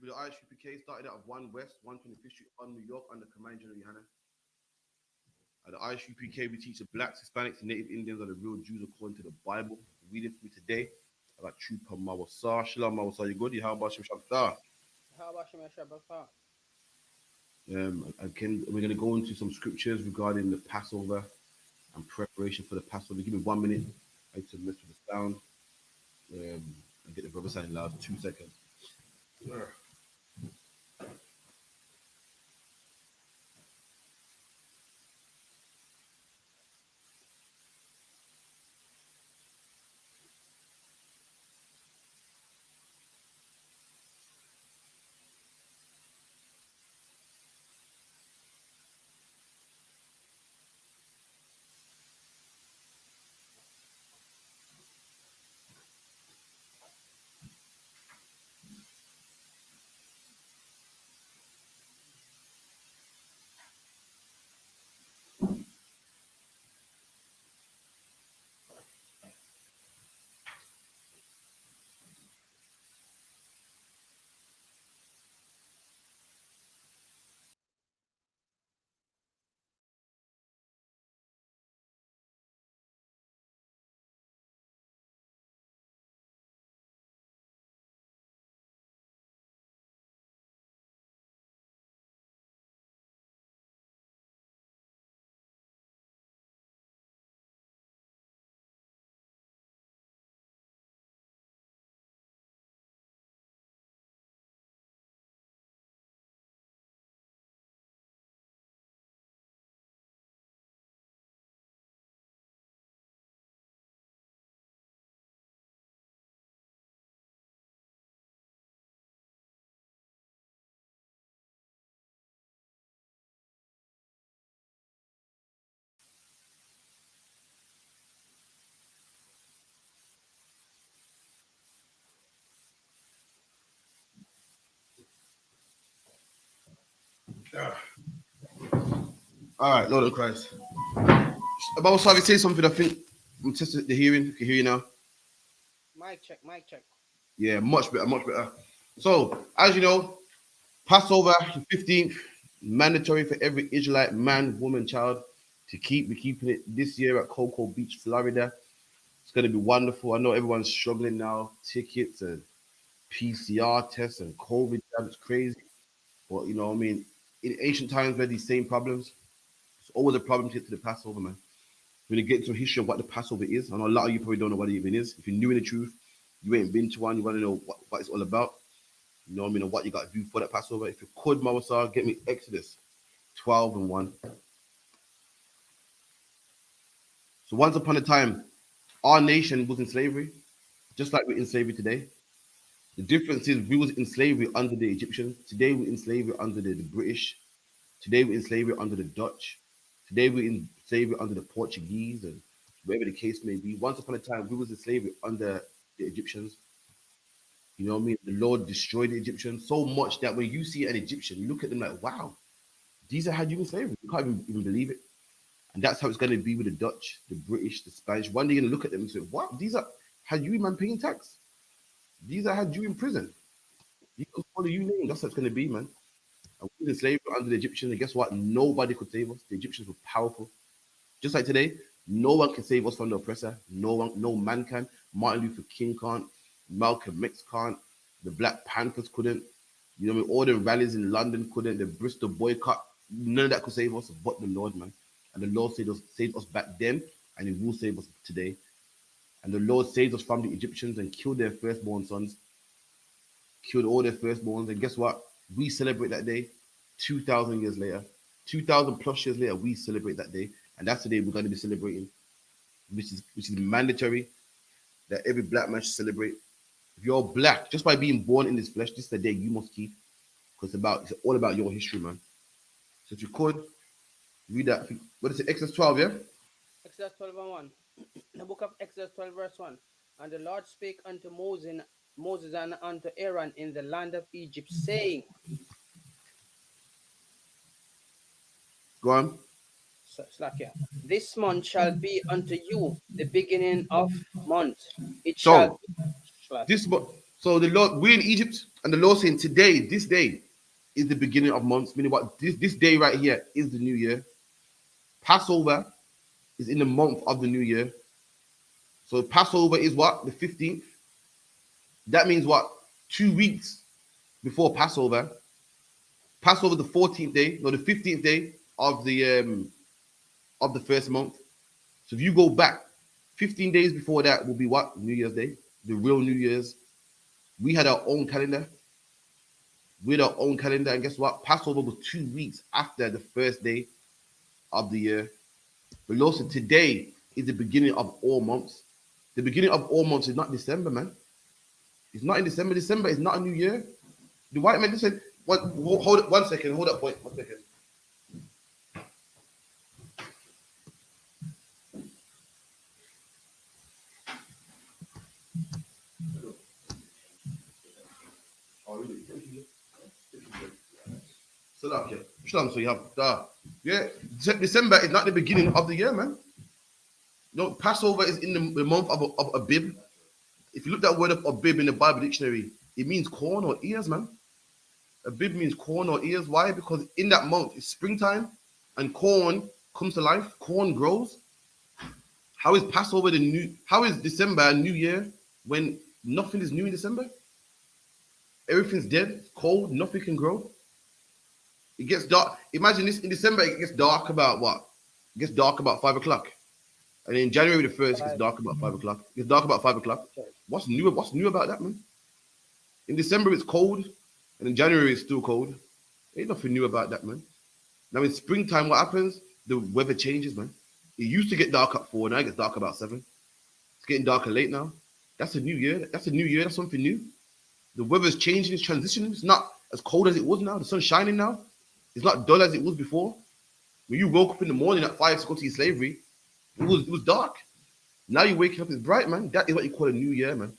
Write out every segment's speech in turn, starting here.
The ISUPK started out of 1 West, 125th Street on New York under Command General Yohana. At the ISUPK, we teach the blacks, Hispanics, and Native Indians are the real Jews according to the Bible. Reading for me today, I got Trooper Mawasa. Shalom Mawasa, you good? You how about Shabbat? How about you, Shabbat? Again, we're going to go into some scriptures regarding the Passover and preparation for the Passover. Give me 1 minute. I need to mess with the sound and get the brother sounding loud. 2 seconds. All right, Lord of Christ. About Savi, say something. I think I'm testing the hearing. You can hear you now. Mic check, mic check. Yeah, much better, much better. So, as you know, Passover, the 15th, mandatory for every Israelite man, woman, child to keep. We're keeping it this year at Cocoa Beach, Florida. It's going to be wonderful. I know everyone's struggling now. Tickets and PCR tests and COVID jab. It's crazy. But, you know what I mean? In ancient times, we had these same problems. It's always a problem to get to the Passover, man. We're going to get into a history of what the Passover is. I know a lot of you probably don't know what it even is. If you're new in the truth, you ain't been to one, you want to know what it's all about. You know what I mean? And what you got to do for that Passover. If you could, Mawasar, get me Exodus 12 and 1. So once upon a time, our nation was in slavery, just like we're in slavery today. The difference is we was in slavery under the Egyptians. Today we're in slavery under the British. Today we're in slavery under the Dutch. Today we're in slavery under the Portuguese and whatever the case may be. Once upon a time, we was in slavery under the Egyptians. You know what I mean? The Lord destroyed the Egyptians so much that when you see an Egyptian, you look at them like, wow, these are how you in slavery. You can't even believe it. And that's how it's going to be with the Dutch, the British, the Spanish. One day you're going to look at them and say, what? These are how you man paying tax. These are how you in prison. You can follow you name. That's what it's going to be, man. And we was in slavery under the Egyptians. And guess what? Nobody could save us. The Egyptians were powerful. Just like today, no one can save us from the oppressor. No one, no man can. Martin Luther King can't. Malcolm X can't. The Black Panthers couldn't. You know what I mean? All the rallies in London couldn't. The Bristol boycott, none of that could save us but the Lord, man. And the Lord saved us back then, and He will save us today. And the Lord saved us from the Egyptians and killed their firstborn sons, killed all their firstborns. And guess what? We celebrate that day 2,000 years later. 2,000 plus years later, we celebrate that day, and that's the day we're going to be celebrating, which is mandatory that every black man should celebrate. If you're black, just by being born in this flesh, this is the day you must keep because it's all about your history, man. So if you could read that, what is it, Exodus 12, yeah? Exodus 12 and 1. The book of Exodus 12, verse 1. And the Lord spake unto Moses and unto Aaron in the land of Egypt, saying, Go on. Slakia, this month shall be unto you the beginning of month. It shall So be, Slakia. this, so the Lord, we're in Egypt, and the Lord saying today, this day, is the beginning of months. Meaning what? This day right here is the new year. Passover is in the month of the new year. So Passover is what? The 15th. That means what? 2 weeks before Passover. Passover the 14th day, no, the 15th day of the first month. So if you go back 15 days before that will be what? New Year's Day, the real New Year's. We had our own calendar. We had our own calendar, and guess what? Passover was 2 weeks after the first day of the year. But Lord said today is the beginning of all months. The beginning of all months is not December, man. It's not in December. December is not a new year. The white man just said, what, hold it 1 second, hold up, point, 1 second. So you have yeah. December is not the beginning of the year, man. No, Passover is in the month of Abib. If you look at that word of Abib in the Bible dictionary, it means corn or ears, man. Abib means corn or ears. Why? Because in that month it's springtime and corn comes to life. Corn grows. How is Passover the new? How is December a new year when nothing is new in December? Everything's dead, cold, nothing can grow. It gets dark. Imagine this in December, it gets dark about what? It gets dark about 5 o'clock. And in January the 1st, it gets dark about 5 o'clock. It gets dark about 5 o'clock. What's new? What's new about that, man? In December it's cold, and in January it's still cold. Ain't nothing new about that, man. Now in springtime, what happens? The weather changes, man. It used to get dark at 4, now it gets dark about 7. It's getting darker late now. That's a new year. That's a new year. That's something new. The weather's changing, it's transitioning. It's not as cold as it was now. The sun's shining now. It's not dull as it was before. When you woke up in the morning at 5 to go to your slavery, it was dark. Now you're waking up, it's bright, man. That is what you call a new year, man.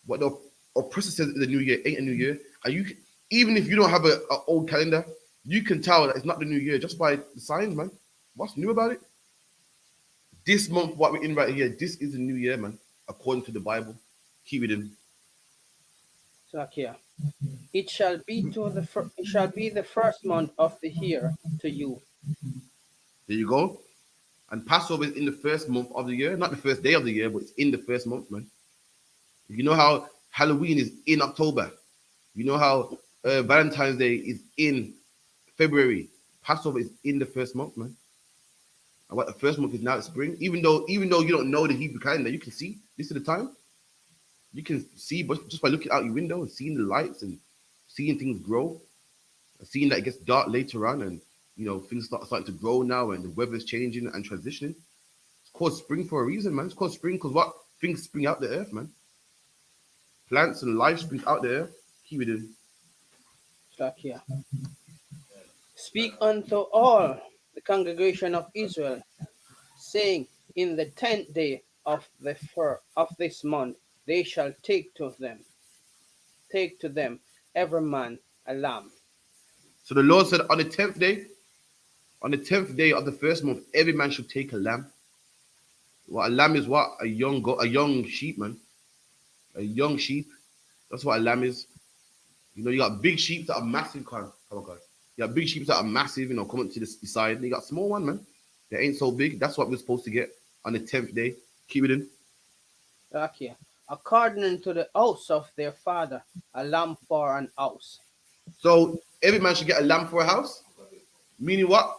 What the oppressor says is a new year ain't a new year. And you, even if you don't have an old calendar, you can tell that it's not the new year just by the signs, man. What's new about it? This month, what we're in right here, this is the new year, man, according to the Bible. Keep it in. Slakia. It shall be the first month of the year to you. There you go. And Passover is in the first month of the year, not the first day of the year, but it's in the first month, man. You know how Halloween is in October. You know how Valentine's Day is in February. Passover is in the first month, man. And what the first month is now, it's spring. Even though you don't know the Hebrew calendar, you can see this is the time. You can see, but just by looking out your window and seeing the lights and seeing things grow, and seeing that it gets dark later on, and things starting to grow now, and the weather's changing and transitioning. It's called spring for a reason, man. It's called spring because what? Things spring out the earth, man. Plants and life springs out the earth. Keep it in. Slakia. Speak unto all the congregation of Israel, saying, in the 10th day of this month, they shall take to them every man a lamb. So the Lord said on the 10th day of the first month, every man should take a lamb. What a lamb is? What? A young sheep, man. A young sheep. That's what a lamb is. You got big sheep that are massive. Come on, guys. You got big sheep that are massive, coming to the side. And you got small one, man. They ain't so big. That's what we're supposed to get on the 10th day. Keep it in. Okay. According to the house of their father, a lamb for an house. So every man should get a lamb for a house. Meaning what?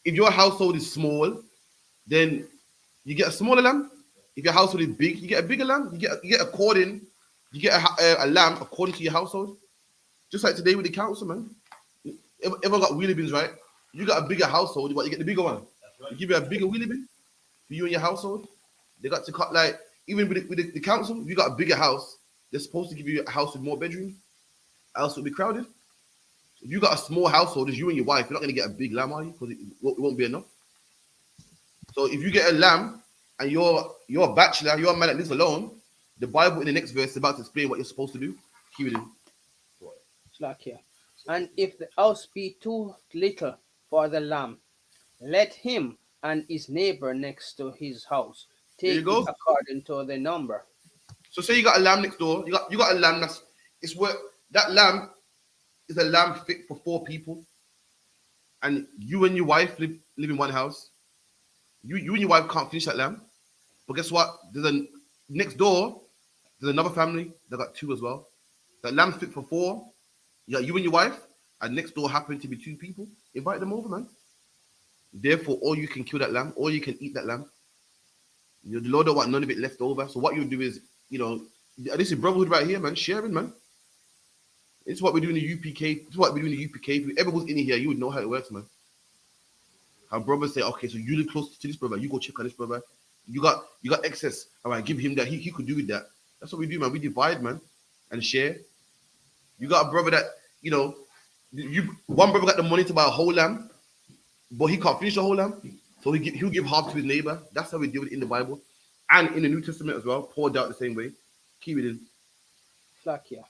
If your household is small, then you get a smaller lamb. If your household is big, you get a bigger lamb. You get a lamb according to your household. Just like today with the council, man. Everyone got wheelie bins, right? You got a bigger household, but you get the bigger one. They give you a bigger wheelie bin for you and your household. They got to cut like even with the council. If you got a bigger house, they're supposed to give you a house with more bedrooms. Else it'll be crowded. If you got a small household, it's you and your wife. You're not gonna get a big lamb, are you? Because it won't be enough. So if you get a lamb and you're a bachelor, you're a man that lives alone, the Bible in the next verse is about to explain what you're supposed to do. Keep it in. Slakia. And if the house be too little for the lamb, let him and his neighbor next to his house There you take it go. according to the number. So say you got a lamb next door. You got a lamb that's it's where that lamb is a lamb fit for 4 people, and you and your wife live in one house. You and your wife can't finish that lamb, but guess what? There's a next door. There's another family that got 2 as well. That lamb's fit for 4. You got you and your wife, and next door happen to be 2 people. Invite them over, man. Therefore, or you can kill that lamb, or you can eat that lamb. The Lord don't want none of it left over. So what you do is, this is brotherhood right here, man. Sharing, man. It's what we do in the UPK. It's what we do in the UPK. If ever was in here, you would know how it works, man. How brothers say, okay, so you live close to this brother, you go check on this brother. You got excess. All right, give him that. He could do with that. That's what we do, man. We divide, man, and share. You got a brother that, one brother got the money to buy a whole lamb, but he can't finish the whole lamb. So he'll give half to his neighbor. That's how we do it in the Bible. And in the New Testament as well, poured out the same way. Keep it in. Slakia.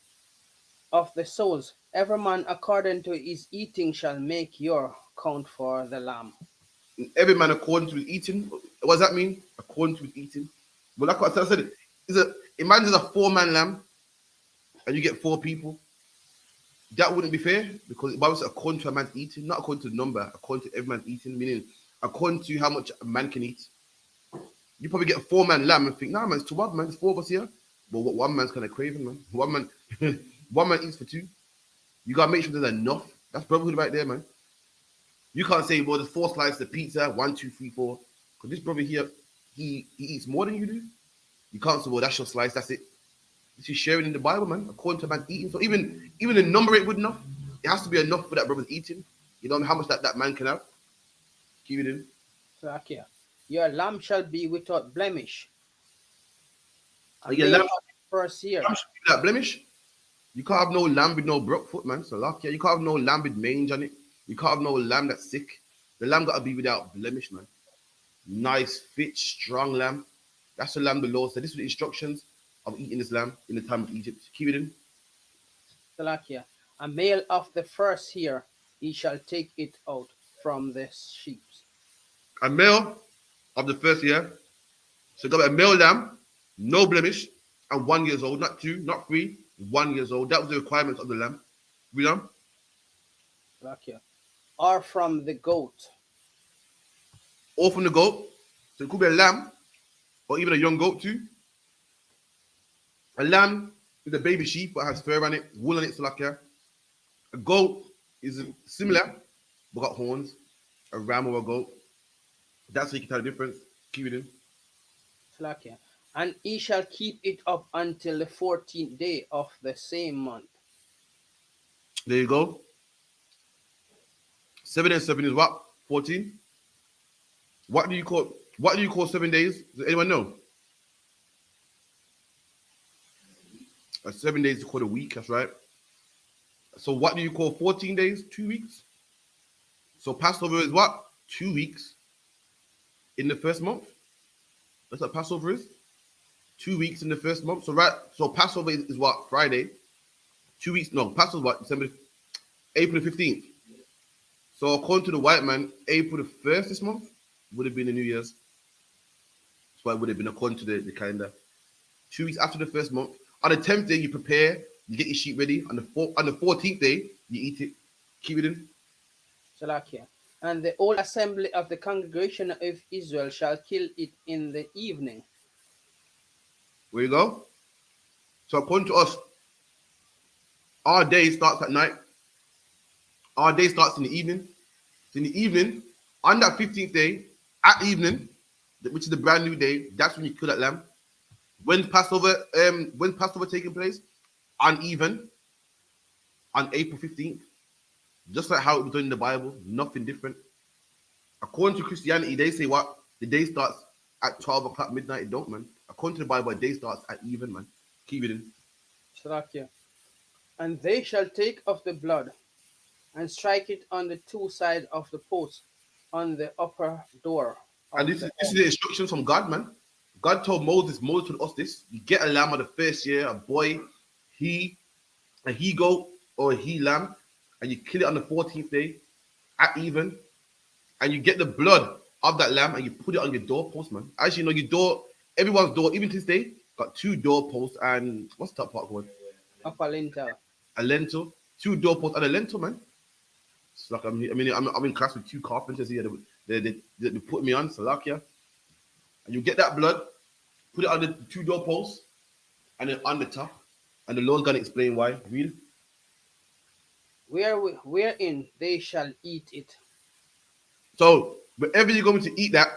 Of the souls, every man according to his eating shall make your count for the lamb. Every man according to his eating. What does that mean? According to his eating. But like what I said, imagine there's a 4-man lamb and you get 4 people. That wouldn't be fair because the Bible says according to a man's eating, not according to the number, according to every man's eating, meaning according to how much a man can eat. You probably get a 4-man lamb and think, nah, man, it's too much, man. There's 4 of us here. But what one man's kind of craving, man. One man eats for 2. You gotta make sure there's enough. That's brotherhood right there, man. You can't say, well, there's 4 slices of pizza, 1, 2, 3, 4. Because this brother here, he eats more than you do. You can't say, well, that's your slice, that's it. This is sharing in the Bible, man, according to man eating. So even the number ain't good enough. It has to be enough for that brother's eating. You know how much that man can have. Keep it in. Slakia. Your lamb shall be without blemish. A Your male lamb of the first year. should be that blemish. You can't have no lamb with no broke foot, man. So like, yeah, you can't have no lamb with mange on it. You can't have no lamb that's sick. The lamb got to be without blemish, man. Nice, fit, strong lamb. That's the lamb the Lord said. This is the instructions of eating this lamb in the time of Egypt. Keep it in. Salakia. A male of the first year, he shall take it out from the sheep. A male of the first year. So got a male lamb, no blemish, and 1 year old, not 2, not 3, 1 year old. That was the requirements of the lamb. We done? Salakia. Or from the goat. Or from the goat. So it could be a lamb, or even a young goat too. A lamb is a baby sheep but has fur on it, wool on it, so like yeah. A goat is similar, but got horns. A ram or a goat. That's how you can tell the difference. Keep it in. Salakia. And he shall keep it up until the 14th day of the same month. There you go. 7 and 7 is what? 14. What do you call 7 days? Does anyone know? 7 days is called a week, that's right. So what do you call 14 days? 2 weeks. So Passover is what? 2 weeks in the first month. That's what Passover is. 2 weeks in the first month. So Passover is what? Friday. 2 weeks. No, Passover is what? April the 15th. So according to the white man, April the 1st this month would have been the New Year's. That's why it would have been according to the calendar. 2 weeks after the first month. On the 10th day, you prepare, you get your sheep ready. On the 14th day, you eat it. Keep it in. Salakia. And the whole assembly of the congregation of Israel shall kill it in the evening. Where you go? So according to us, our day starts at night. Our day starts in the evening. So in the evening, on that 15th day, at evening, which is the brand new day, that's when you kill that lamb. When Passover taking place? On April 15th. Just like how it was done in the Bible, nothing different. According to Christianity, they say what? The day starts at 12 o'clock midnight. It don't, man. According to the Bible, the day starts at even, man. Keep it in. Salakia. And they shall take of the blood and strike it on the two sides of the post on the upper door And of this is the this is the instructions from God, man. God told Moses told us this. You get a lamb of the first year, a boy, he, a he goat or a he lamb, and you kill it on the 14th day at even, and you get the blood of that lamb and you put it on your doorpost, man. As you know, your door, everyone's door, even to this day, got two doorposts and what's that part called? upper lintel. A lentil, two doorposts and a lentil, man. It's like I'm in class with two carpenters here. They put me on Salakia, and you get that blood, put it on the two doorposts, and then on the top, and the Lord's gonna explain why. Read. Wherein they shall eat it. So wherever you're going to eat that,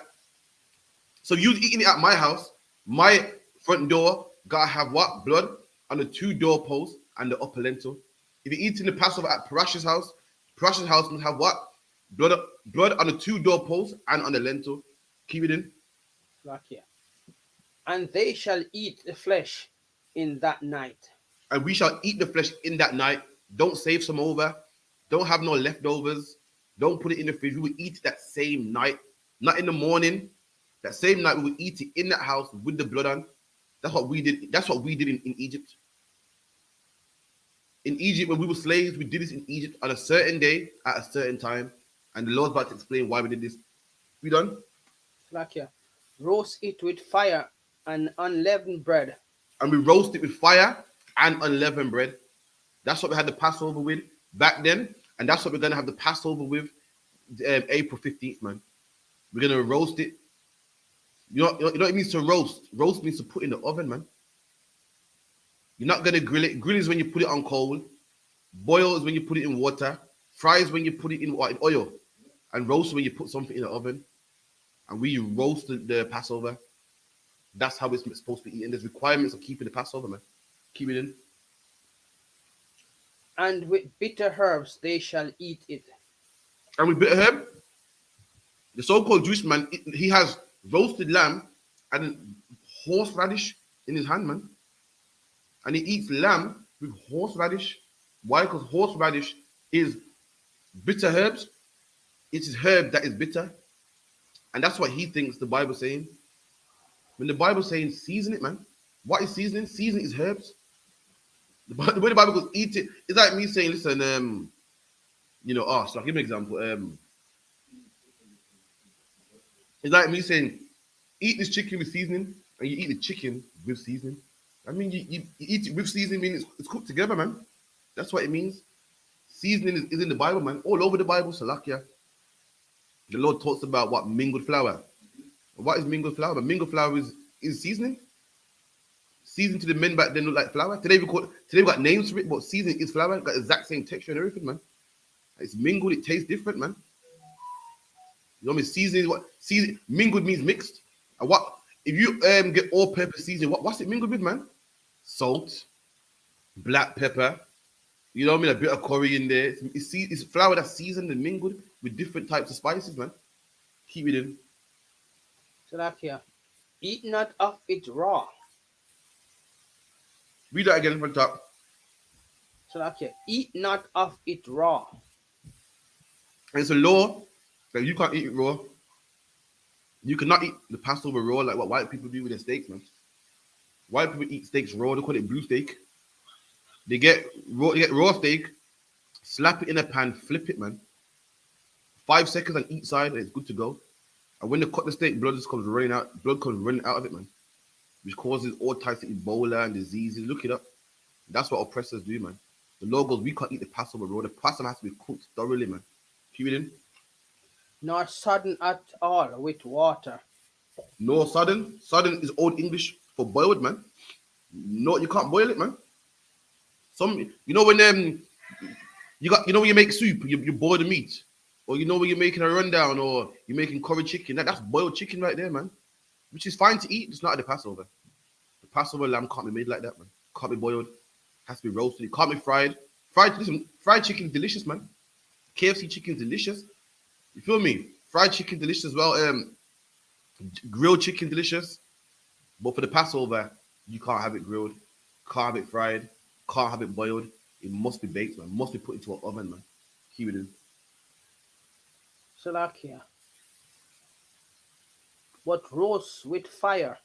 so you eating it at my house, my front door gotta have what? Blood on the two doorposts and the upper lintel. If you're eating the Passover at Parash's house must have what? Blood on the two doorposts and on the lintel. Keep it in. Salakia. And they shall eat the flesh in that night. And we shall eat the flesh in that night. Don't save some over. Don't have no leftovers. Don't put it in the fridge. We will eat it that same night, not in the morning. That same night, we will eat it in that house with the blood on. That's what we did. That's what we did in Egypt. In Egypt, when we were slaves, we did this in Egypt on a certain day at a certain time. And the Lord's about to explain why we did this. We done? Salakia. Roast it with fire and unleavened bread. And we roast it with fire and unleavened bread. That's what we had the Passover with back then. And that's what we're going to have the Passover with April 15th, man. We're going to roast it. You know what it means to roast? Roast means to put in the oven, man. You're not going to grill it. Grill is when you put it on coal. Boil is when you put it in water. Fry is when you put it in oil. And roast is when you put something in the oven. And we roast the Passover. That's how it's supposed to be eaten. There's requirements of keeping the Passover, man. Keep it in. And with bitter herbs they shall eat it. And with bitter herb, the so-called Jewish man, he has roasted lamb and horseradish in his hand, man. And he eats lamb with horseradish. Why? Because horseradish is bitter herbs. It is herb that is bitter. And that's what he thinks the Bible's saying. When the Bible's saying season it, man. What is seasoning? Seasoning is herbs. The way the Bible goes, eat it. It's like me saying, listen, so I'll give you an example. It's like me saying, eat this chicken with seasoning, and you eat the chicken with seasoning. I mean, you eat it with seasoning, meaning it's cooked together, man. That's what it means. Seasoning is in the Bible, man. All over the Bible, Salakia. The Lord talks about what? Mingled flour. What is mingled flour? Mingled flour is seasoning. Seasoning to the men back then look like flour. Today we got names for it, but seasoning is flour. Got the exact same texture and everything, man. It's mingled, it tastes different, man. You know what I mean? Seasoning is what mingled means mixed. And what if you get all-purpose seasoning? What's it mingled with, man? Salt, black pepper. You know what I mean? A bit of curry in there. It's flour that's seasoned and mingled with different types of spices, man. Keep it in. Salakia. Eat not of it raw. Read that again from the top. Salakia. Eat not of it raw. And it's a law that you can't eat it raw. You cannot eat the Passover raw like what white people do with their steaks, man. White people eat steaks raw. They call it blue steak. They get raw steak, slap it in a pan, flip it, man. 5 seconds on each side, and it's good to go. And when they cut the steak, blood comes running out of it, man. Which causes all types of Ebola and diseases. Look it up. That's what oppressors do, man. The law goes, we can't eat the Passover raw. The Passover has to be cooked thoroughly, man. Keep it in. Nor sodden at all with water. No sudden. Sudden is Old English for boiled, man. No, you can't boil it, man. When when you make soup, you boil the meat, or when you're making a rundown, or you're making curry chicken. That's boiled chicken right there, man. Which is fine to eat. It's not at the Passover. The Passover lamb can't be made like that, man. Can't be boiled. Has to be roasted. It can't be fried. Fried chicken is delicious, man. KFC chicken's delicious. You feel me? Fried chicken delicious as well. Grilled chicken delicious. But for the Passover, you can't have it grilled, can't have it fried, can't have it boiled. It must be baked, man. Must be put into an oven, man. Keep it in. Salakia. What roasts with fire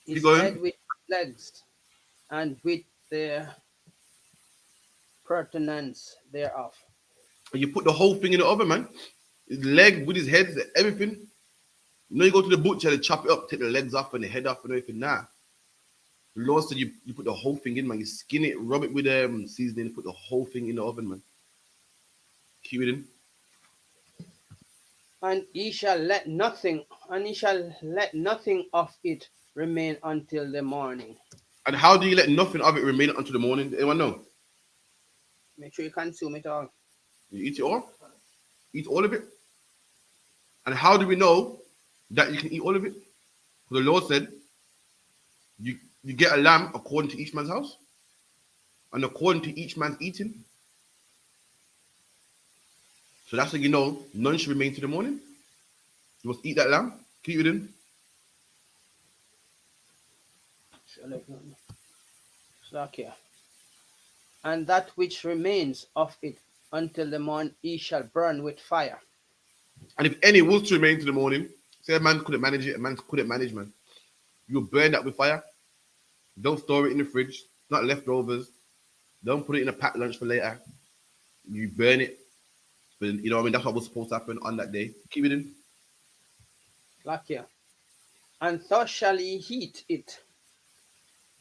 Keep is going. head with legs and with the pertinence thereof. And you put the whole thing in the oven, man. His leg with his head, everything. You know, you go to the butcher, they chop it up, take the legs off and the head off and everything. Nah. The Lord said you put the whole thing in, man. You skin it, rub it with seasoning, put the whole thing in the oven, man. Keep it in. And he shall let nothing of it remain until the morning. And how do you let nothing of it remain until the morning? Anyone know? Make sure you consume it all. You eat it all? Eat all of it? And how do we know that you can eat all of it? The Lord said, you get a lamb according to each man's house, and according to each man's eating. So that's how you know none should remain to the morning. You must eat that lamb, keep it in. Slakia. And that which remains of it until the morn he shall burn with fire. And if any was to remain to the morning, say a man couldn't manage it, a man couldn't manage, man. You burn that with fire. Don't store it in the fridge, not leftovers. Don't put it in a packed lunch for later. You burn it. But you know what I mean? That's what was supposed to happen on that day. Keep it in. Slakia. And thus shall ye heat it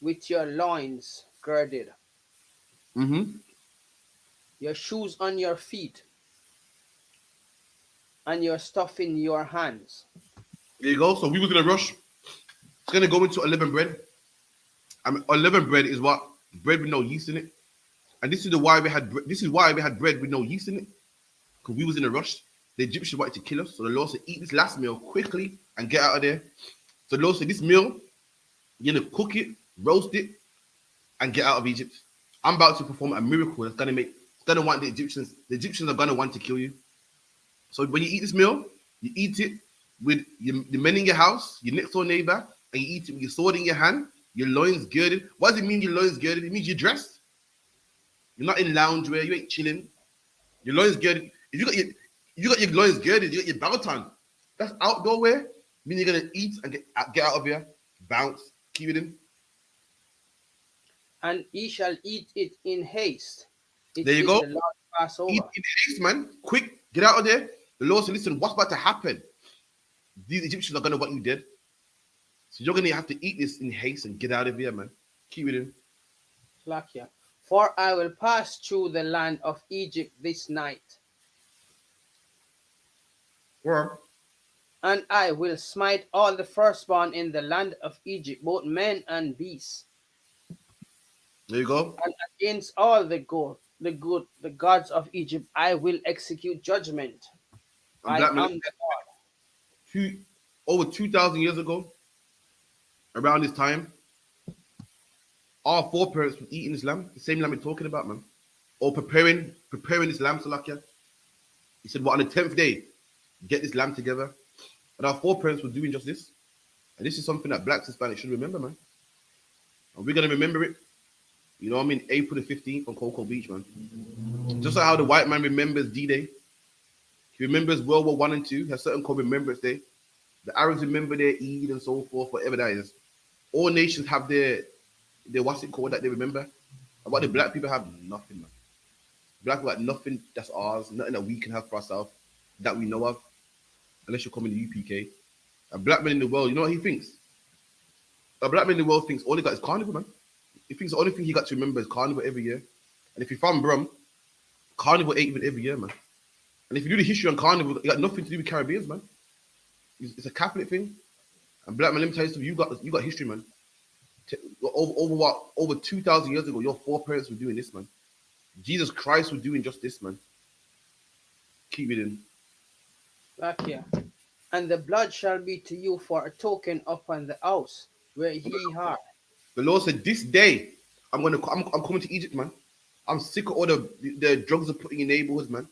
with your loins girded, Mm-hmm. your shoes on your feet, and your stuff in your hands. There you go. So we was gonna rush. It's gonna go into unleavened bread. I mean, unleavened bread is what bread with no yeast in it. And this is why we had this is why we had bread with no yeast in it. Because we was in a rush. The Egyptians wanted to kill us. So the Lord said, eat this last meal quickly and get out of there. So the Lord said, this meal, you're gonna cook it, roast it, and get out of Egypt. I'm about to perform a miracle that's gonna want the Egyptians are gonna want to kill you. So when you eat this meal, you eat it with the men in your house, your next door neighbor, and you eat it with your sword in your hand, your loins girded. What does it mean your loins girded? It means you're dressed. You're not in loungewear, you ain't chilling. Your loins girded. If you got your loins girded, you got your belt on. That's outdoor wear. Meaning you're gonna eat and get out of here, bounce, keep it in. And ye shall eat it in haste. It There you is go. the Lord's Passover. Eat in haste, man. Quick, get out of there. The Lord said, listen, what's about to happen? These Egyptians are gonna want you dead. So you're gonna have to eat this in haste and get out of here, man. Keep it in. Slakia. For I will pass through the land of Egypt this night, Or and I will smite all the firstborn in the land of Egypt, both men and beasts, there you go. and against all the gods of Egypt I will execute judgment. And I black man, am the Lord. over 2,000 years ago, around this time, our foreparents were eating this lamb, the same lamb we're talking about, man. Or preparing this lamb, Salakia. He said, what, on the 10th day, get this lamb together. And our foreparents were doing just this. And this is something that blacks and Hispanics should remember, man. And we're going to remember it, you know what I mean, April the 15th on Cocoa Beach, man. Just like how the white man remembers D-Day. He remembers World War I and II, has certain called Remembrance Day. The Arabs remember their Eid and so forth, whatever that is. All nations have their what's it called that they remember. And what the black people have, nothing, man. Black people got nothing that's ours, nothing that we can have for ourselves, that we know of, unless you're coming to UPK. A black man in the world, you know what he thinks? A black man in the world thinks all he got is carnival, man. He thinks the only thing he got to remember is carnival every year. And if you're from Brum, carnival ain't even every year, man. And if you do the history on carnival, it got nothing to do with Caribbeans, man. It's a Catholic thing. And black man, let me tell you something, you got history, man. Over 2,000 years ago, your foreparents were doing this, man. Jesus Christ was doing just this, man. Keep it in. Slakia. And the blood shall be to you for a token upon the house where ye are. The Lord said, this day, I'm coming to Egypt, man. I'm sick of all the drugs they're putting in neighborhoods, man.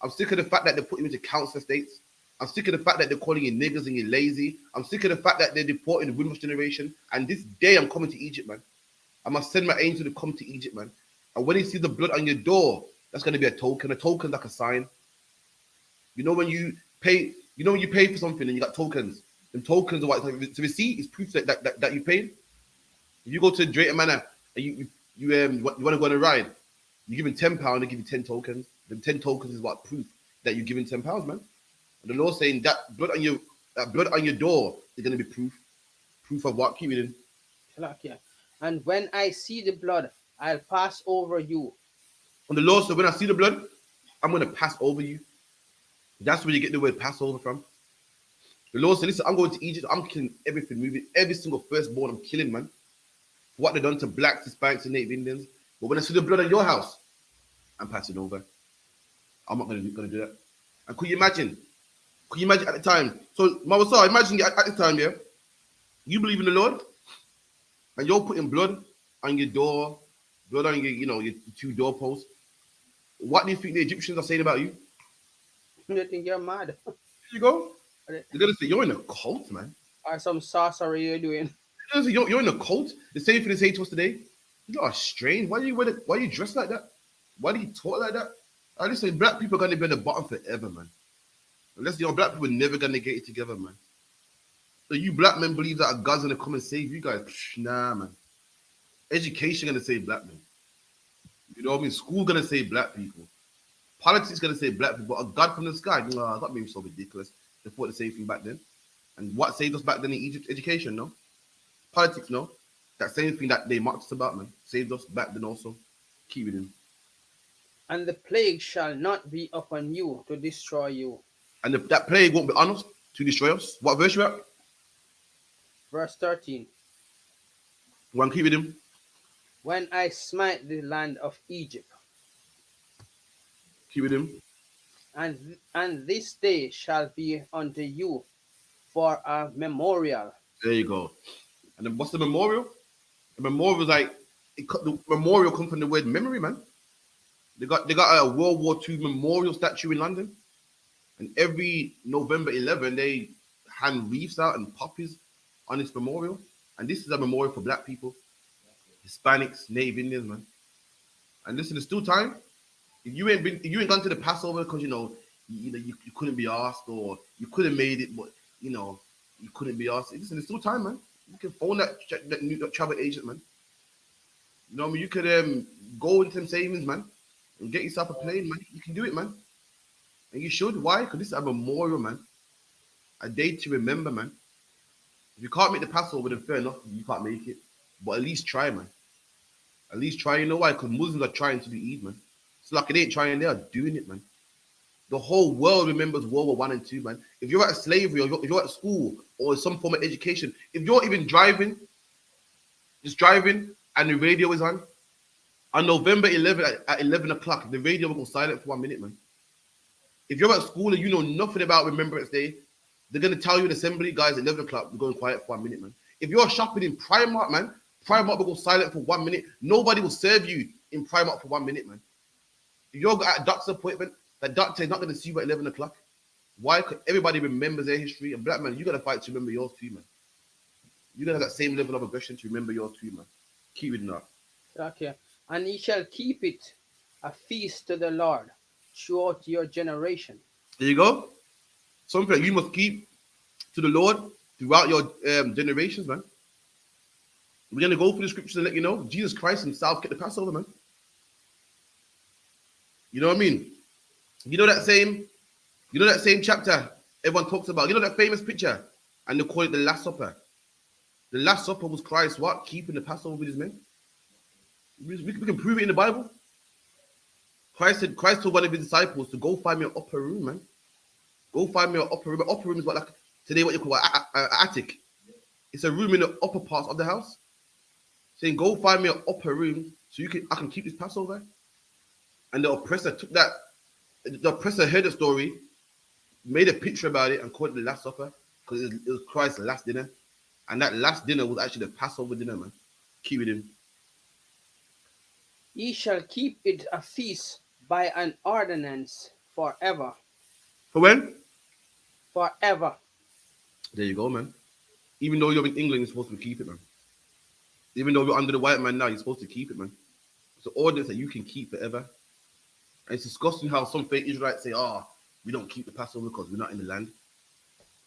I'm sick of the fact that they're putting you into council estates. I'm sick of the fact that they're calling you niggas and you're lazy. I'm sick of the fact that they're deporting the Windrush generation. And this day I'm coming to Egypt, man. I must send my angel to come to Egypt, man. And when you see the blood on your door, that's gonna be a token. A token like a sign. You know when you pay, when you pay for something and you got tokens. And tokens are what the receipt is proof that you paid. If you go to Drayton Manor and you want to go on a ride, you give them £10, they give you 10 tokens. The 10 tokens is what proof that you're giving £10, man. And the Lord's saying that blood on your door is gonna be proof of what? Keep reading. Salakia. And when I see the blood, I'll pass over you. And the Lord said, when I see the blood, I'm gonna pass over you. That's where you get the word Passover from. The Lord said, listen, I'm going to Egypt, I'm killing everything, moving every single firstborn, I'm killing, man. What they done to blacks, Hispanics, and Native Indians. But when I see the blood on your house, I'm passing over. I'm not gonna do that. And could you imagine? At the time? So, Mama Saw, imagine at the time, yeah, you believe in the Lord, and you're putting blood on your door, blood on your two doorposts. What do you think the Egyptians are saying about you? They think you're mad. There you go. Or They're gonna say you're in a cult, man. some sorcery you're doing. They're gonna say you're in a cult. The same thing they say to us today. You are strange. Why are you dressed like that? Why do you talk like that? I listen, black people are gonna be on the bottom forever, man. Unless black people are never gonna get it together, man. So you black men believe that God's gonna come and save you guys? Nah, man. Education gonna save black men. You know what I mean? School gonna save black people. Politics gonna save black people. But a God from the sky? Nah, that made me so ridiculous. They thought the same thing back then. And what saved us back then in Egypt? Education, no? Politics, no? That same thing that they mocked us about, man. Saved us back then also. Keep it in. And the plague shall not be upon you to destroy you. And that plague won't be on us to destroy us. What verse you at? Verse 13. One, keep it in. When I smite the land of Egypt, Keep it in. and this day shall be unto you for a memorial. There you go. And then what's the memorial? The memorial is like the memorial comes from the word memory, man. They got a World War II memorial statue in London, and every November 11 they hand wreaths out and poppies on this memorial. And this is a memorial for black people, Hispanics, Native Indians, man. And listen, there's still time. If you ain't gone to the Passover because you couldn't be asked or you could have made it, but you couldn't be asked. Listen, there's still time, man. You can phone that travel agent, man. You know what I mean? You could go into them savings, man, and get yourself a plane, man. You can do it, man. And you should. Why? Because this is a memorial, man. A day to remember, man. If you can't make the Passover, then fair enough, you can't make it. But at least try, man. At least try. You know why? Because Muslims are trying to do Eid, man. It's like it ain't trying, they are doing it, man. The whole world remembers World War I and II, man. If you're at slavery or if you're at school or some form of education, if you're even driving, and the radio is on November 11th at 11 o'clock, the radio will go silent for 1 minute, man. If you're at school and you know nothing about Remembrance Day, they're going to tell you in assembly, guys, at 11 o'clock, we're going quiet for 1 minute, man. If you're shopping in Primark, man, Primark will go silent for 1 minute. Nobody will serve you in Primark for 1 minute, man. If you're at a doctor's appointment, that doctor is not going to see you at 11 o'clock. Why? Because everybody remembers their history. And black man, you got to fight to remember yours too, man. You got to have that same level of aggression to remember yours too, man. Keep it up. Okay. And ye shall keep it a feast to the Lord throughout your generation. There you go. Something that you must keep to the Lord throughout your generations, man. We're going to go through the scriptures and let you know Jesus Christ himself kept the Passover, man. You know what I mean? You know that same chapter everyone talks about. You know that famous picture? And they call it the Last Supper. The Last Supper was Christ, what? Keeping the Passover with his men. We can prove it in the Bible. Christ told one of his disciples to go find me an upper room, man. Go find me an upper room. An upper room is what, like today, what you call an attic. It's a room in the upper part of the house. Saying, go find me an upper room so I can keep this Passover. And the oppressor took that. The oppressor heard the story, made a picture about it, and called it the Last Supper because it was Christ's last dinner. And that last dinner was actually the Passover dinner, man. Keep it in. Ye shall keep it a feast by an ordinance forever, For when? forever. There you go, man. Even though you're in England, you're supposed to keep it, man. Even though we're under the white man now, you're supposed to keep it, man. It's an ordinance that you can keep forever. And it's disgusting how some fake Israelites say, oh, we don't keep the Passover because we're not in the land.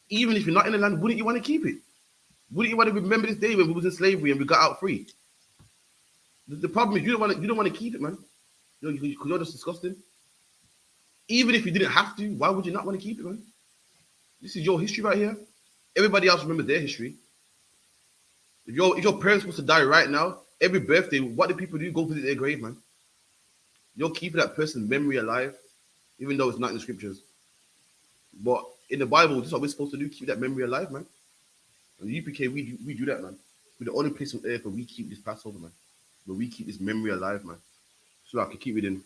Even if you're not in the land, wouldn't you want to keep it? Wouldn't you want to remember this day when we was in slavery and we got out free? The problem is you don't want to keep it, man. You're just disgusting. Even if you didn't have to, why would you not want to keep it, man? This is your history right here. Everybody else remembers their history. If your parents supposed to die right now, every birthday, what do people do? Go visit their grave, man. You're keeping that person's memory alive, even though it's not in the scriptures. But in the Bible, this is what we're supposed to do: keep that memory alive, man. And the UPK, we do that, man. We're the only place on earth where we keep this Passover, man. Where we keep this memory alive, man. So I can keep it in.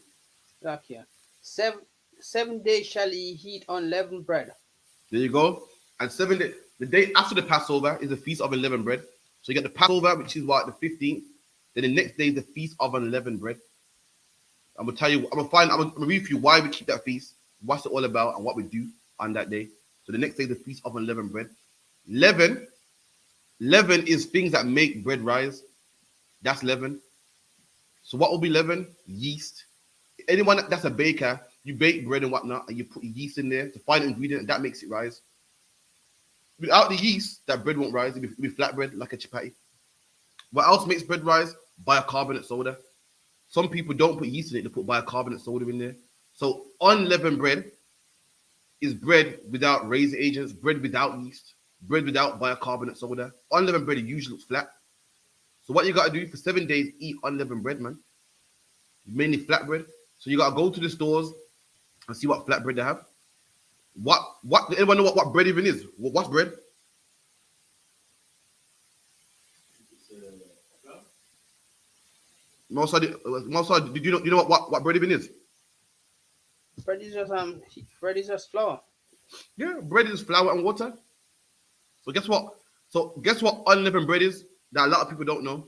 Look here. 7 days shall ye eat unleavened bread. There you go. And 7 days, the day after the Passover is the Feast of Unleavened Bread. So you get the Passover, which is what, the 15th. Then the next day is the Feast of Unleavened Bread. I'm gonna tell you, I'm gonna read for you why we keep that feast, what's it all about, and what we do on that day. So the next day is the Feast of Unleavened Bread. Leaven is things that make bread rise. That's leaven. So what will be leaven? Yeast. Anyone that's a baker, you bake bread and whatnot, and you put yeast in there to find an ingredient that makes it rise. Without the yeast, that bread won't rise. It'll be flat bread like a chapati. What else makes bread rise? Bicarbonate soda. Some people don't put yeast in it; they put bicarbonate soda in there. So unleavened bread is bread without raisin agents, bread without yeast, bread without bicarbonate soda. Unleavened bread usually looks flat. So what you got to do for 7 days, eat unleavened bread, man. Mainly flat bread. So you got to go to the stores and see what flat bread they have. Anyone know what bread even is? What's bread? Moussa, did you know what bread even is? Bread is just flour. Yeah, bread is flour and water. So guess what? Unleavened bread is that a lot of people don't know.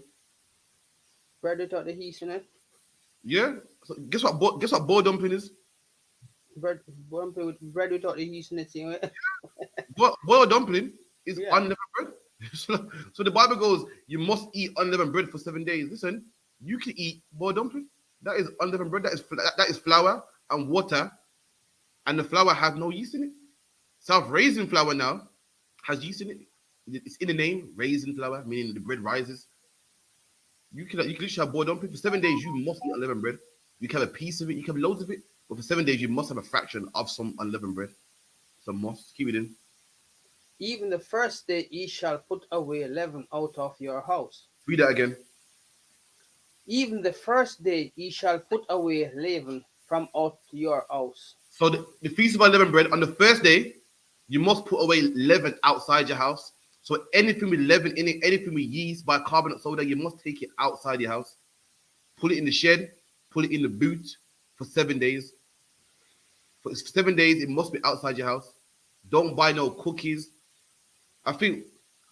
Bread without the yeast in it. Yeah. So guess what boiled dumpling is? Bread bread without the yeast in it. See? Boiled dumpling is Yeah. unleavened bread. So the Bible goes, you must eat unleavened bread for 7 days. Listen, you can eat boiled dumpling. That is unleavened bread. That is flour and water, and the flour has no yeast in it. Self-raising flour now has yeast in it. It's in the name, raisin flour, meaning the bread rises. You can literally have boiled dumpling for 7 days. You must eat unleavened bread. You can have a piece of it. You can have loads of it, but for 7 days you must have a fraction of some unleavened bread. Some must keep it in. Even the first day ye shall put away leaven out of your house. Read that again. Even the first day ye shall put away leaven from out your house. So the feast of unleavened bread on the first day, you must put away leaven outside your house. So anything with leaven in it, anything with yeast, bicarbonate soda, you must take it outside your house. Put it in the shed, put it in the boot for 7 days. For 7 days, it must be outside your house. Don't buy no cookies. I think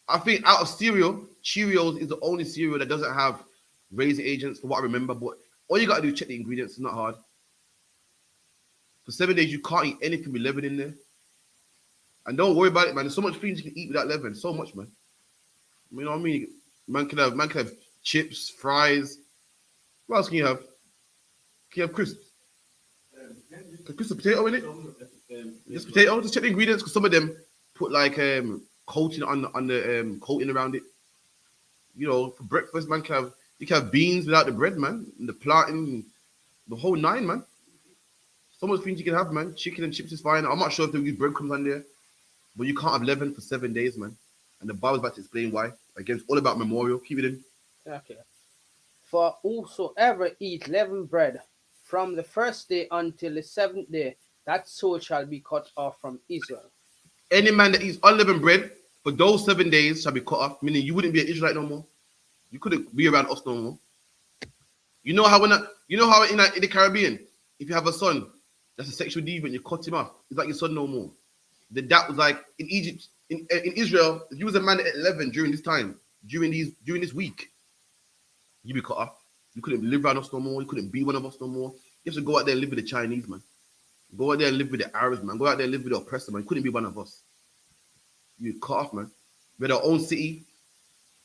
out of cereal, Cheerios is the only cereal that doesn't have raisin agents, for what I remember. But all you gotta do is check the ingredients. It's not hard. For 7 days, you can't eat anything with leaven in there. And don't worry about it, man. There's so much things you can eat without leaven. So much, man. You know what I mean? Man can have chips, fries. What else can you have? Can you have crisps? Crisp potato in it? Just potato. Just check the ingredients because some of them put like coating on the coating around it. You know, for breakfast, man, you can have beans without the bread, man. And the plantain, the whole nine, man. So much things you can have, man. Chicken and chips is fine. I'm not sure if they use breadcrumbs on there, but you can't have leaven for 7 days, man. And the Bible's about to explain why. Again, it's all about memorial. Keep it in. Okay. For whosoever eat leavened bread from the first day until the 7th day, that soul shall be cut off from Israel. Any man that eats unleavened bread for those 7 days shall be cut off, meaning you wouldn't be an Israelite no more. You couldn't be around us no more. You know how in the Caribbean, if you have a son that's a sexual deviant, you cut him off. It's like your son no more. That was like in Egypt, in Israel. If you was a man at 11 during this time, during this week, you be cut off. You couldn't live around us no more. You couldn't be one of us no more. You have to go out there and live with the Chinese, man. Go out there and live with the Arabs, man. Go out there and live with the oppressor, man. You couldn't be one of us. You cut off, man. We had our own city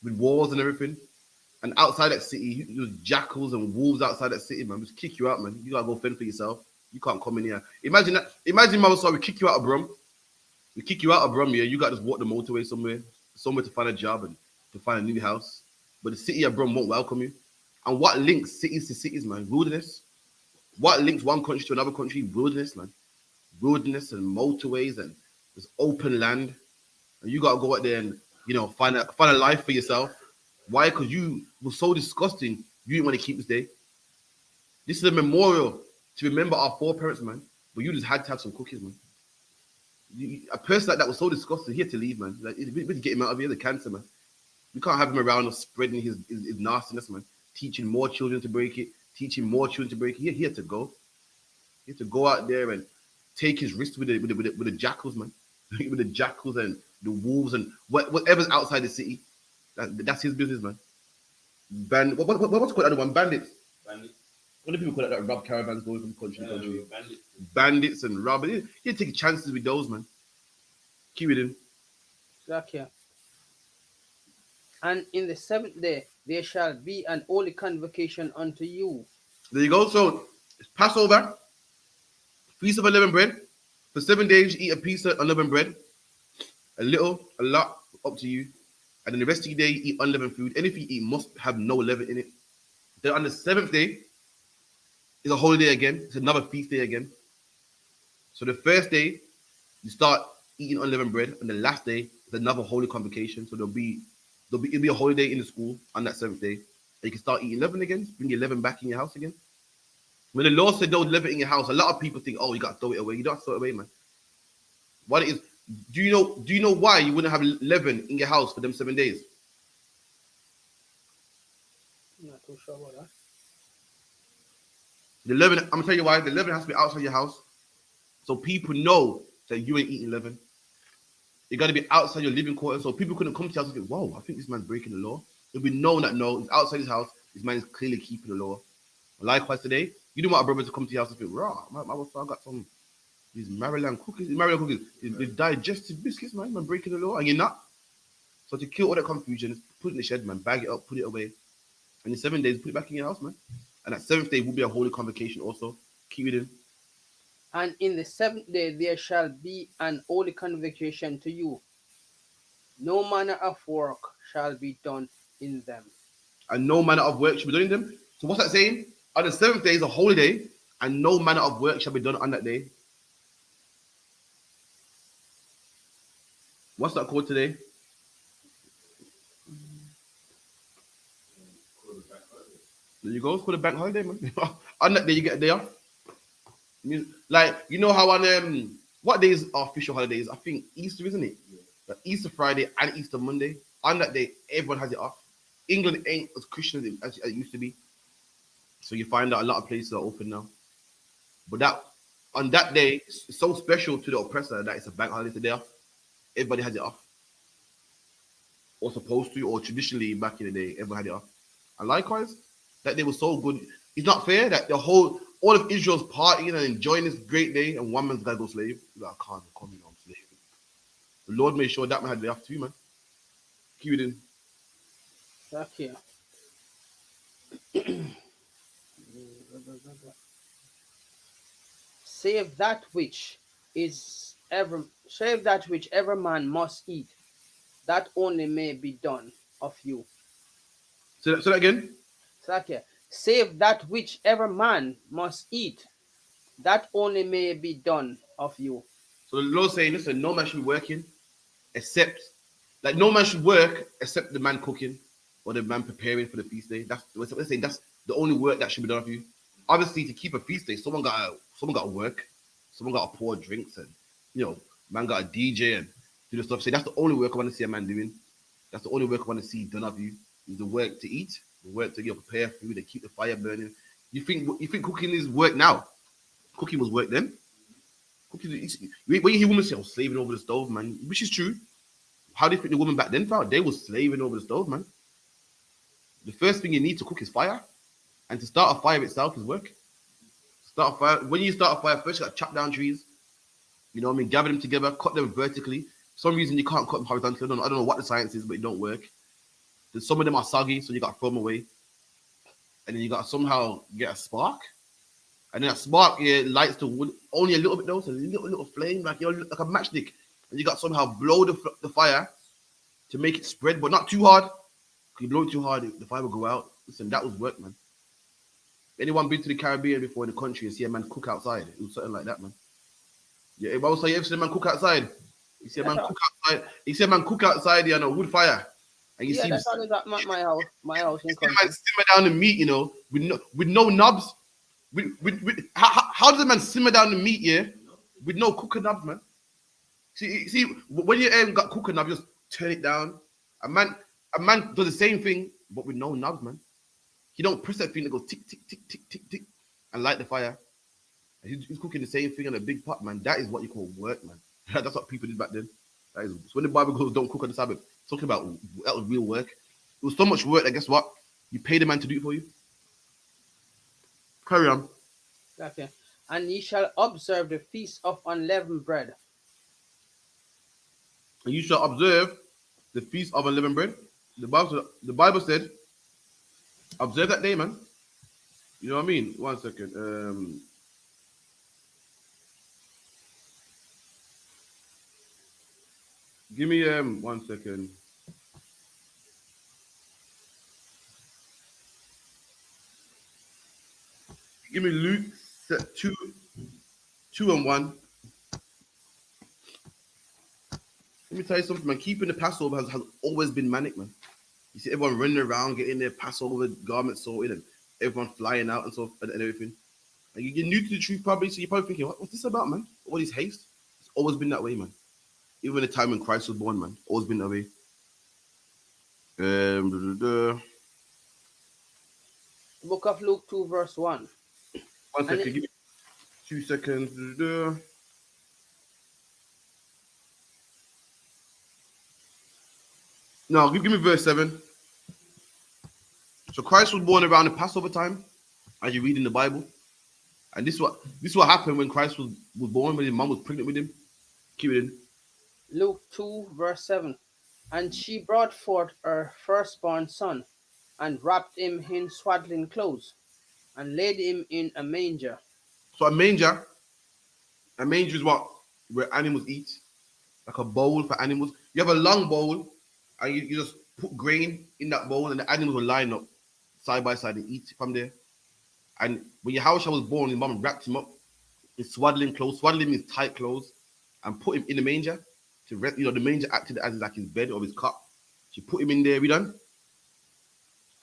with walls and everything. And outside that city, there was jackals and wolves outside that city, man. Just kick you out, man. You gotta go fend for yourself. You can't come in here. Imagine that. Imagine, Mama, sorry, we kick you out of Brum. We kick you out of Brum, yeah. You got to just walk the motorway somewhere to find a job and to find a new house. But the city of Brum won't welcome you. And what links cities to cities, man? Wilderness. What links one country to another country? Wilderness, man. Wilderness and motorways and there's open land. And you gotta go out there and find a life for yourself. Why? Because you were so disgusting. You didn't want to keep this day. This is a memorial to remember our foreparents, man. But you just had to have some cookies, man. A person like that was so disgusting. He had to leave, man. Like, we had to get him out of here. The cancer, man. We can't have him around us spreading his nastiness, man. Teaching more children to break it. Teaching more children to break it. He had to go. He had to go out there and take his risk with the jackals, man. With the jackals and the wolves and whatever's outside the city. That's his business, man. What's called the other one? Bandits. Bandits. What do people call that? Rob caravans going from country to country. Bandits. Bandits and robbers. You take chances with those, man. Keep it in. Slakia. And in the seventh day there shall be an holy convocation unto you. There you go. So it's Passover, Feast of Unleavened Bread. For 7 days, you eat a piece of unleavened bread. A little, a lot, up to you. And then the rest of the day, you eat unleavened food. Anything you eat must have no leaven in it. Then on the 7th day is a holiday again. It's another feast day again. So the first day, you start eating unleavened bread. And the last day is another holy convocation. So it'll be a holiday in the school on that 7th day. And you can start eating leaven again. Bring your leaven back in your house again. When the Lord said don't leaven in your house, a lot of people think, oh, you got to throw it away. You don't have to throw it away, man. What it is, do you know why you wouldn't have leaven in your house for them 7 days? I'm not too sure about that. The leaven, I'm gonna tell you why. The leaven has to be outside your house, so people know that you ain't eating leaven. You got to be outside your living quarters, so people couldn't come to your house and think, "Whoa, I think this man's breaking the law." It'll be known that no, it's outside his house. This man is clearly keeping the law. Likewise today, you don't want a brother to come to your house and think, "Raw, my son got some these Maryland cookies, the digestive biscuits, man breaking the law," and you're not. So to kill all that confusion, put it in the shed, man. Bag it up, put it away. And in 7 days, put it back in your house, man. And that 7th day will be a holy convocation also. Keep it in. And in the seventh day there shall be an holy convocation to you. No manner of work shall be done in them. And no manner of work shall be done in them. So what's that saying? On the 7th day is a holy day, and no manner of work shall be done on that day. What's that called today? There you go. It's called a bank holiday, man. On that day, you get a day off. Like, you know how on what days are official holidays? I think Easter, isn't it? Yeah. Like Easter Friday and Easter Monday. On that day, everyone has it off. England ain't as Christian as it used to be. So you find that a lot of places are open now. But that on that day, it's so special to the oppressor that it's a bank holiday today off. Everybody has it off. Or supposed to, or traditionally back in the day, everyone had it off. And likewise, that day was so good. It's not fair that all of Israel's partying and enjoying this great day, and one man's gotta go slave. He's like, I can't come in, I'm slave. The Lord made sure that man had the day off too, man. Keep it in. Slakia. Save that which every man must eat, that only may be done of you. Say that again. Slakia. Save that which every man must eat, that only may be done of you. So the Lord's saying, listen, no man should be working except, like no man should work except the man cooking or the man preparing for the feast day. That's what they're saying. That's the only work that should be done of you. Obviously, to keep a feast day, someone got to work, someone got to pour drinks, and man got a DJ and do the stuff. So that's the only work I want to see a man doing. That's the only work I want to see done of you. Is the work to eat, the work to prepare food, to keep the fire burning. You think cooking is work now? Cooking was work then. Cooking, when you hear women say, "Oh, slaving over the stove, man," which is true. How do you think the women back then felt? They were slaving over the stove, man. The first thing you need to cook is fire. And to start a fire itself is work. Start a fire. When you start a fire, first you got to chop down trees. You know what I mean? Gather them together, cut them vertically. For some reason you can't cut them horizontally. I don't know what the science is, but it don't work. Some of them are soggy, so you got to throw them away. And then you got to somehow get a spark. And then that spark, yeah, lights the wood only a little bit though, so a little flame, like like a matchstick. And you got to somehow blow the fire to make it spread, but not too hard. If you blow it too hard, the fire will go out. Listen, that was work, man. Anyone been to the Caribbean before in the country and see a man cook outside? It was something like that, man. Yeah, if I was say, you ever see a man cook outside? You see a man cook outside. You see a man cook outside on a wood fire, and you Yeah, see him that's how they got my house in man country. simmer down the meat, with no knobs. How does a man simmer down the meat, yeah, with no cooker knobs, man? See, when you got cooker knobs, just turn it down. A man, a man does the same thing, but with no knobs, man. He don't press that thing that goes tick, tick, tick, tick, tick, tick, and light the fire. He's cooking the same thing on a big pot, man. That is what you call work, man. That's what people did back then. That is when the Bible goes, "Don't cook on the Sabbath." It's talking about that was real work. It was so much work that guess what? You pay the man to do it for you. Carry on. Okay. And ye shall observe the feast of unleavened bread. And you shall observe the feast of unleavened bread. The Bible said, observe that day, man. You know what I mean? 1 second. Give me 1 second. Give me Luke 2:1. Let me tell you something, man. Keeping the Passover has always been manic, man. You see everyone running around, getting their Passover garments sorted, and everyone flying out and so and everything. And you're new to the truth, probably, so you're probably thinking, what's this about, man? All this haste? It's always been that way, man. Even the time when Christ was born, man. Always been that way. Um, Book of Luke 2, verse 1. 1 second, give me 2 seconds. No, give me verse 7. So Christ was born around the Passover time, as you read in the Bible. And this is what happened when Christ was born, when his mom was pregnant with him. Keep it in. Luke 2, verse 7. And she brought forth her firstborn son, and wrapped him in swaddling clothes, and laid him in a manger. So a manger is what where animals eat, like a bowl for animals. You have a long bowl, and you just put grain in that bowl, and the animals will line up side by side and eat from there. And when Yahushua was born, his mom wrapped him up in swaddling clothes. Swaddling means tight clothes, and put him in the manger to rest. The manger acted as like his bed or his cot. She put him in there. We done.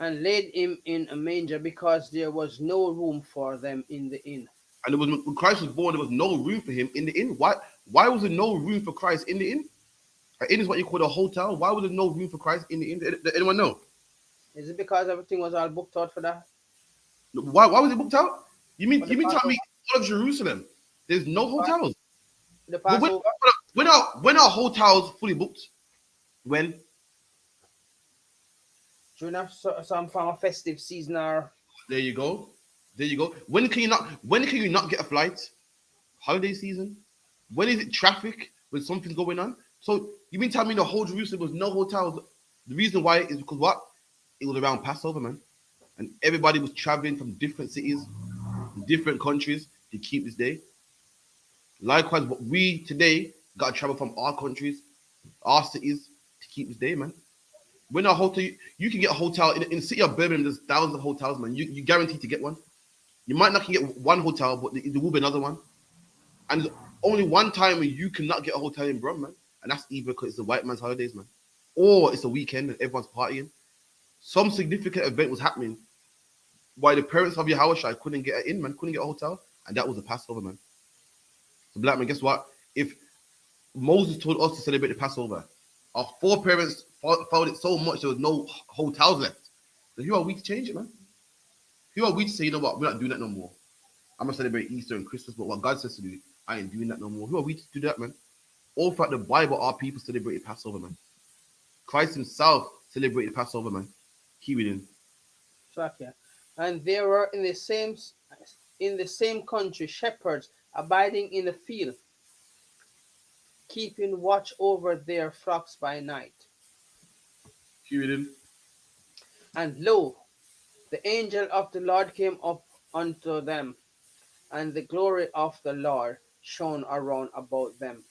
And laid him in a manger, because there was no room for them in the inn. And it was when Christ was born, there was no room for him in the inn. Why was there no room for Christ in the inn? An inn is what you call a hotel. Why was there no room for Christ in the inn? Did anyone know? Is it because everything was all booked out for that? Why was it booked out? You mean For the tell Passover? me all of Jerusalem? There's no hotels. The But Passover? when are hotels fully booked? When? During some form of festive season, or There you go. There you go. When can you not get a flight? Holiday season? When is it traffic? When something's going on? So you mean tell me the whole Jerusalem was no hotels? The reason why is because what? It was around Passover, man. And everybody was traveling from different cities, different countries to keep this day. Likewise, what we today got to travel from our countries, our cities to keep this day, man. When a hotel, you can get a hotel in the city of Birmingham. There's thousands of hotels, man. You guaranteed to get one. You might not can get one hotel, but there will be another one. And there's only one time when you cannot get a hotel in Brum, man. And that's either because it's the white man's holidays, man, or it's a weekend and everyone's partying. Some significant event was happening why the parents of Yahushua couldn't get in, man, couldn't get a hotel, and that was the Passover, man. So, black man, guess what? If Moses told us to celebrate the Passover, our foreparents followed it so much there was no hotels left. So who are we to change it, man? Who are we to say, you know what, we're not doing that no more? I'm gonna celebrate Easter and Christmas, but what God says to do, I ain't doing that no more. Who are we to do that, man? All throughout the Bible, our people celebrated Passover, man. Christ himself celebrated Passover, man. Keep it in. track here. And there were in the same country shepherds abiding in the field, keeping watch over their flocks by night. Keep reading. And lo, the angel of the Lord came up unto them, and the glory of the Lord shone around about them.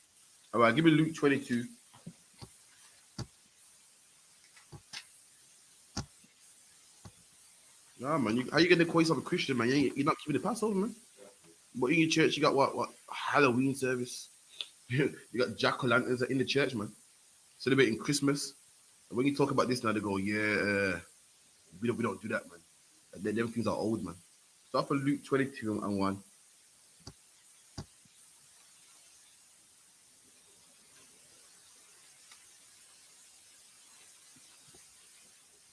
All right, give me Luke 22. Nah, man, how you gonna call yourself a Christian, man? You're not keeping the Passover, man. But in your church, you got what Halloween service. You got jack o' lanterns in the church, man. Celebrating Christmas. And when you talk about this now, they go, yeah, we don't do that, man. Them things are old, man. Start for Luke 22 and 1.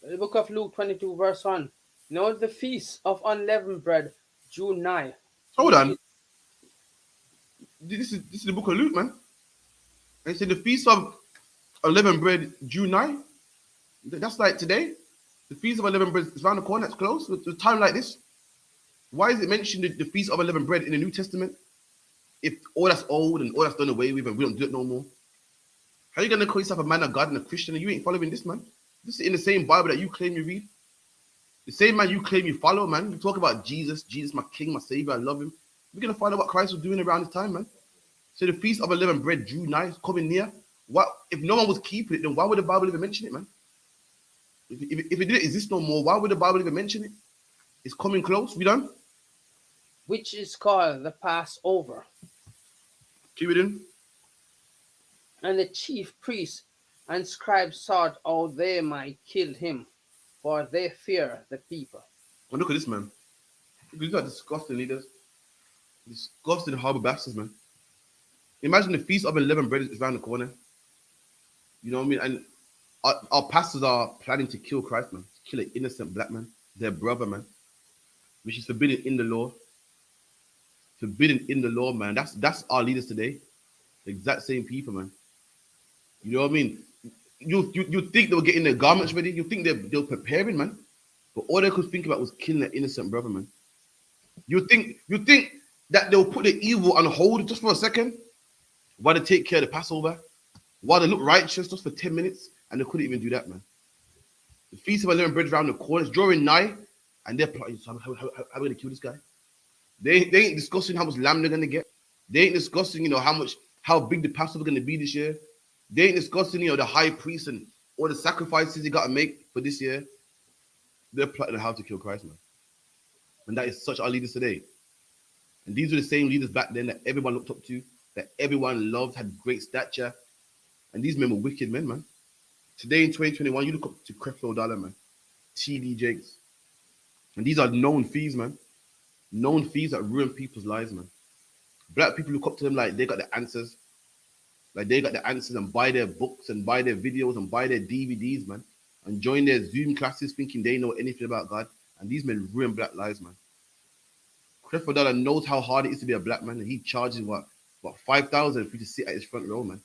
The book of Luke 22, verse 1. Now the feast of unleavened bread drew nigh, Hold which on. is This is the book of Luke, man. And it said the feast of unleavened bread June 9. That's like today. The feast of unleavened bread is around the corner. It's close. With a time like this. Why is it mentioned the feast of unleavened bread in the New Testament? If all that's old and all that's done away with and we don't do it no more. How are you gonna call yourself a man of God and a Christian and you ain't following this, man? This is in the same Bible that you claim you read. The same man you claim you follow, man. You talk about Jesus, Jesus, my King, my Savior, I love him. We're gonna find out what Christ was doing around this time, man. So the feast of unleavened bread drew nigh, it's coming near. What if no one was keeping it? Then why would the Bible even mention it, man? If it didn't exist no more, why would the Bible even mention it? It's coming close. We done? which is called the Passover. Keep it in. And the chief priests and scribes sought how they might kill him, for they fear the people. Oh, look at this, man. These are disgusting leaders. Disgusting horrible bastards, man. Imagine the feast of unleavened bread is around the corner. You know what I mean? And our pastors are planning to kill Christ, man. To kill an innocent black man, their brother, man. Which is forbidden in the law. Forbidden in the law, man. That's our leaders today. The exact same people, man. You know what I mean? You think they were getting their garments ready? You think they were preparing, man? But all they could think about was killing an innocent brother, man. You think that they'll put the evil on hold just for a second while they take care of the Passover, while they look righteous just for 10 minutes, and they couldn't even do that, man. The feast of unleavened bread around the corner, it's drawing nigh, and they're plotting, so how are we gonna kill this guy? They ain't discussing how much lamb they're gonna get. They ain't discussing, how big the Passover gonna be this year. They ain't discussing, the high priest and all the sacrifices they gotta make for this year. They're plotting how to kill Christ, man. And that is such our leaders today. And these are the same leaders back then that everyone looked up to, that everyone loved, had great stature. And these men were wicked men, man. Today in 2021, you look up to Creflo Dollar, man. TD Jakes. And these are known thieves, man. Known thieves that ruin people's lives, man. Black people look up to them like they got the answers. Like they got the answers and buy their books and buy their videos and buy their DVDs, man. And join their Zoom classes thinking they know anything about God. And these men ruin black lives, man. Creflo Dollar knows how hard it is to be a black man, and he charges what 5,000 for you to sit at his front row, man.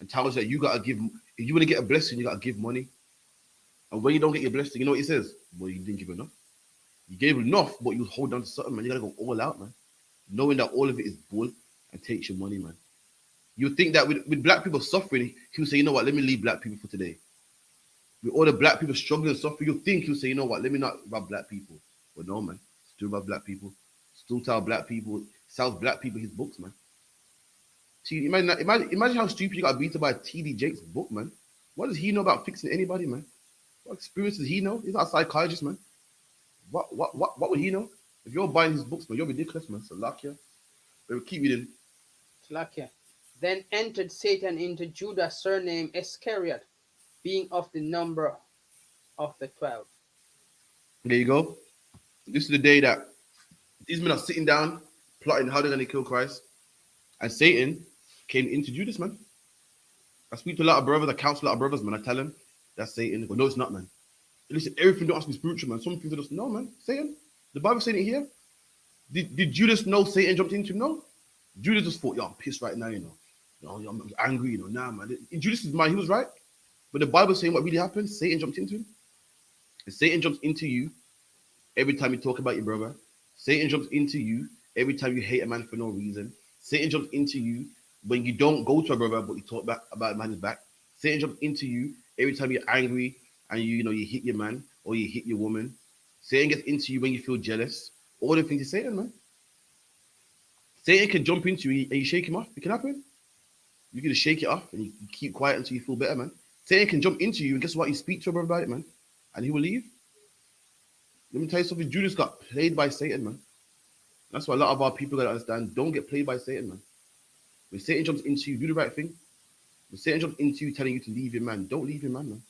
And tells you that you gotta give. If you want to get a blessing, you gotta give money. And when you don't get your blessing, you know what he says? Well, you didn't give enough. You gave enough, but you hold on to something, man. You gotta go all out, man. Knowing that all of it is bull and takes your money, man. You think that with black people suffering, he would say, you know what, let me leave black people for today. With all the black people struggling and suffering, you think he'll say, you know what, let me not rob black people. But no, man. Still rob black people. Still tell black people, sells black people his books, man. See, imagine how stupid you got beaten by TD Jakes' book, man. What does he know about fixing anybody, man? What experience does he know? He's not a psychologist, man. What would he know? If you're buying his books, man, you're ridiculous, man. So luck, yeah. But keep reading. Slakia. Then entered Satan into Judas, surnamed Iscariot, being of the number of the 12. There you go. This is the day that these men are sitting down, plotting how they're going to kill Christ. And Satan came into Judas, man. I speak to a lot of brothers, I counsel a lot of brothers, man. I tell them that's Satan. They go, no, it's not, man. Listen, everything don't have to be spiritual, man. Some things are just, no, man. Satan. The Bible's saying it here. Did Judas know Satan jumped into him? No. Judas just thought, yo, I'm pissed right now, I'm angry, nah, man. In Judas's mind, he was right. But the Bible's saying what really happened, Satan jumped into him. If Satan jumps into you, every time you talk about your brother. Satan jumps into you every time you hate a man for no reason. Satan jumps into you when you don't go to a brother, but you talk about a man's back. Satan jumps into you every time you're angry and you hit your man or you hit your woman. Satan gets into you when you feel jealous. All the things is Satan, man. Satan can jump into you and you shake him off. It can happen. You can just shake it off and you keep quiet until you feel better, man. Satan can jump into you and guess what? You speak to a brother about it, man, and he will leave. Let me tell you something. Judas got played by Satan, man. That's why a lot of our people gotta understand. Don't get played by Satan, man. When Satan jumps into you, do the right thing. When Satan jumps into you, telling you to leave your man, don't leave your man, man.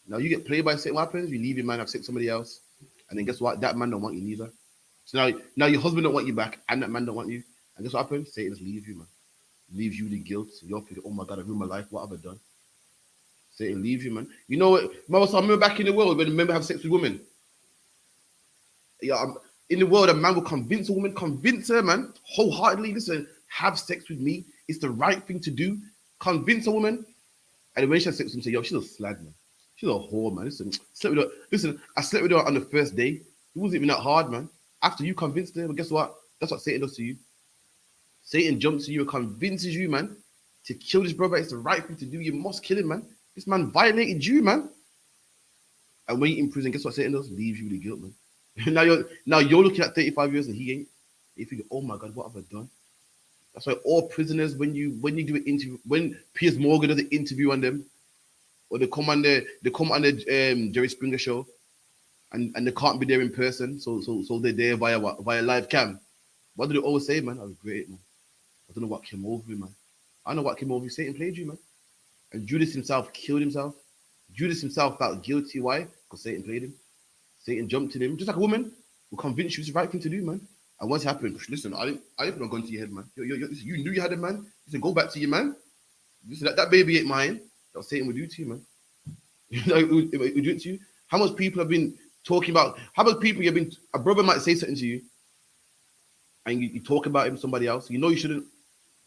Now you get played by Satan. What happens? You leave your man, have sex with somebody else, and then guess what? That man don't want you neither. So now your husband don't want you back, and that man don't want you. And guess what happens? Satan just leaves you, man. Leaves you the guilt. You're thinking, oh my God, I ruined my life. What have I done? Satan leaves you, man. You know what? I remember back in the world when men have sex with women. Yeah, in the world, a man will convince a woman, convince her, man, wholeheartedly. Listen, have sex with me. It's the right thing to do. Convince a woman, and when she has sex with him, say, yo, she's a slag, man. She's a whore, man. Listen, I slept with her on the first day. It wasn't even that hard, man. After you convinced her, but guess what? That's what Satan does to you. Satan jumps to you and convinces you, man, to kill this brother. It's the right thing to do. You must kill him, man. This man violated you, man. And when you're in prison, guess what Satan does? Leaves you with the guilt, man. now you're looking at 35 years and he ain't. You think, oh my God, what have I done? That's why all prisoners, when you do an interview, when Piers Morgan does an interview on them, or they come on the Jerry Springer show, and they can't be there in person, so they're there via live cam. What do they always say, man? I was great, man. I don't know what came over me, man. I know what came over me. Satan played you, man. And Judas himself killed himself. Judas himself felt guilty. Why? Because Satan played him. Satan jumped in him, just like a woman will convince you it's the right thing to do, man. And what's happened? Listen, I didn't put a gun to your head, man. You knew you had a man. Listen, go back to your man. Listen, that baby ain't mine. That's what Satan would do to you, man. You know, it would do it to you. How much people have been talking about? How much people you've been? A brother might say something to you, and you talk about him to somebody else. You know you shouldn't.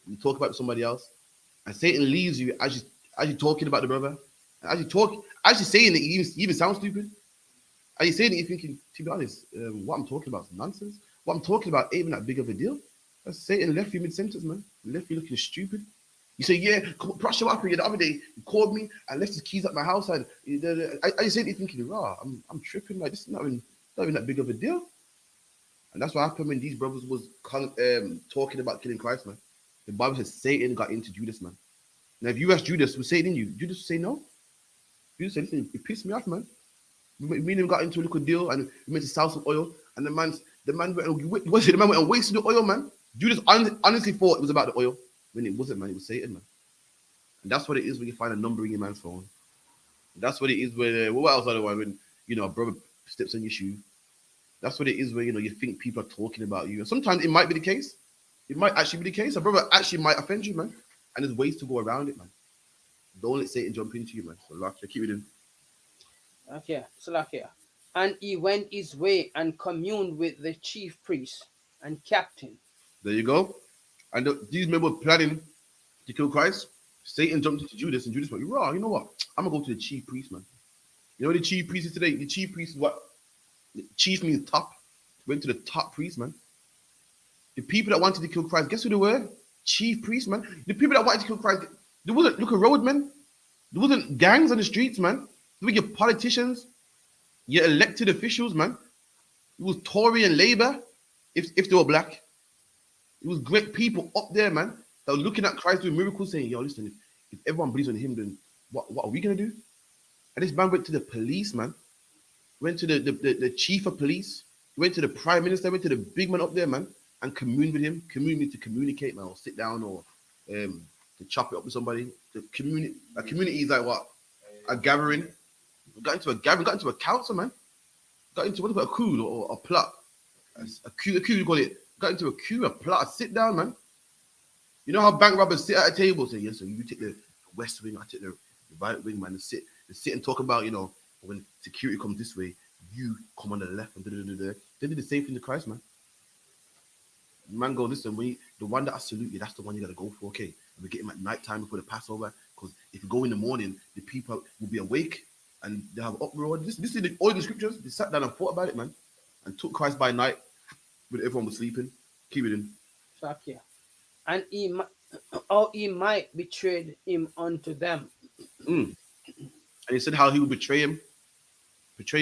You talk about somebody else, and Satan leaves you as you talking about the brother, and as you saying it, you even sound stupid. As you saying it, you're thinking, to be honest, what I'm talking about is nonsense. What I'm talking about ain't even that big of a deal. That's Satan left you mid-sentence, man. Left you looking stupid. You say, yeah, Prussia, what happened the other day? He called me and left his keys at my house, and I said, you're thinking, raw, I'm tripping, like this is not even that big of a deal. And that's what happened when these brothers was talking about killing Christ, man. The Bible says Satan got into Judas, man. Now, if you ask Judas, was Satan in you? Judas would say no. Judas said, listen, it pissed me off, man. Me and him got into a little deal, and we went to sell some oil, and the man went and wasted the oil, man. Judas honestly thought it was about the oil, when it wasn't, man. It was Satan, man. And that's what it is when you find a number in your man's phone. That's what it is when what else otherwise when a brother steps on your shoe. That's what it is when you think people are talking about you. And sometimes it might be the case. It might actually be the case. A brother actually might offend you, man. And there's ways to go around it, man. Don't let Satan jump into you, man. So like, keep it in. Okay, Salakia. And he went his way and communed with the chief priest and captain. There you go. And these men were planning to kill Christ. Satan jumped into Judas, and Judas went, "Raw, you know what? I'm gonna go to the chief priest, man. You know what the chief priest is today? The chief priest is what? The chief means top. Went to the top priest, man. The people that wanted to kill Christ, guess who they were? Chief priests, man. The people that wanted to kill Christ, there wasn't look a road, man. There wasn't gangs on the streets, man. There were your politicians, your elected officials, man. It was Tory and Labour, if they were black. It was great people up there, man, that were looking at Christ doing miracles, saying, yo, listen, if everyone believes on him, then what are we gonna do? And this man went to the police, man. Went to the chief of police, went to the prime minister, went to the big man up there, man, and communed with him. Commune to communicate, man, or sit down or to chop it up with somebody. The community, a community is like what? A gathering. Got into a gathering, got into a council, man. Got into what about a coup or a plot? A coup, you call it. Got into a coup, a plot, a sit down, man. You know how bank robbers sit at a table, say, yes, so you take the west wing, I take the right wing, man, and sit and talk about, when security comes this way, you come on the left and da. They did the same thing to Christ, man. Man, go, listen, the one that I salute you, that's the one you gotta go for, okay? And we get him at night time before the Passover, because if you go in the morning, the people will be awake. and they have uproar. This is all the scriptures. They sat down and thought about it, man, and took Christ by night when everyone was sleeping. Keep it in. Slakia. And or he might betray him unto them. Mm. And he said how he would betray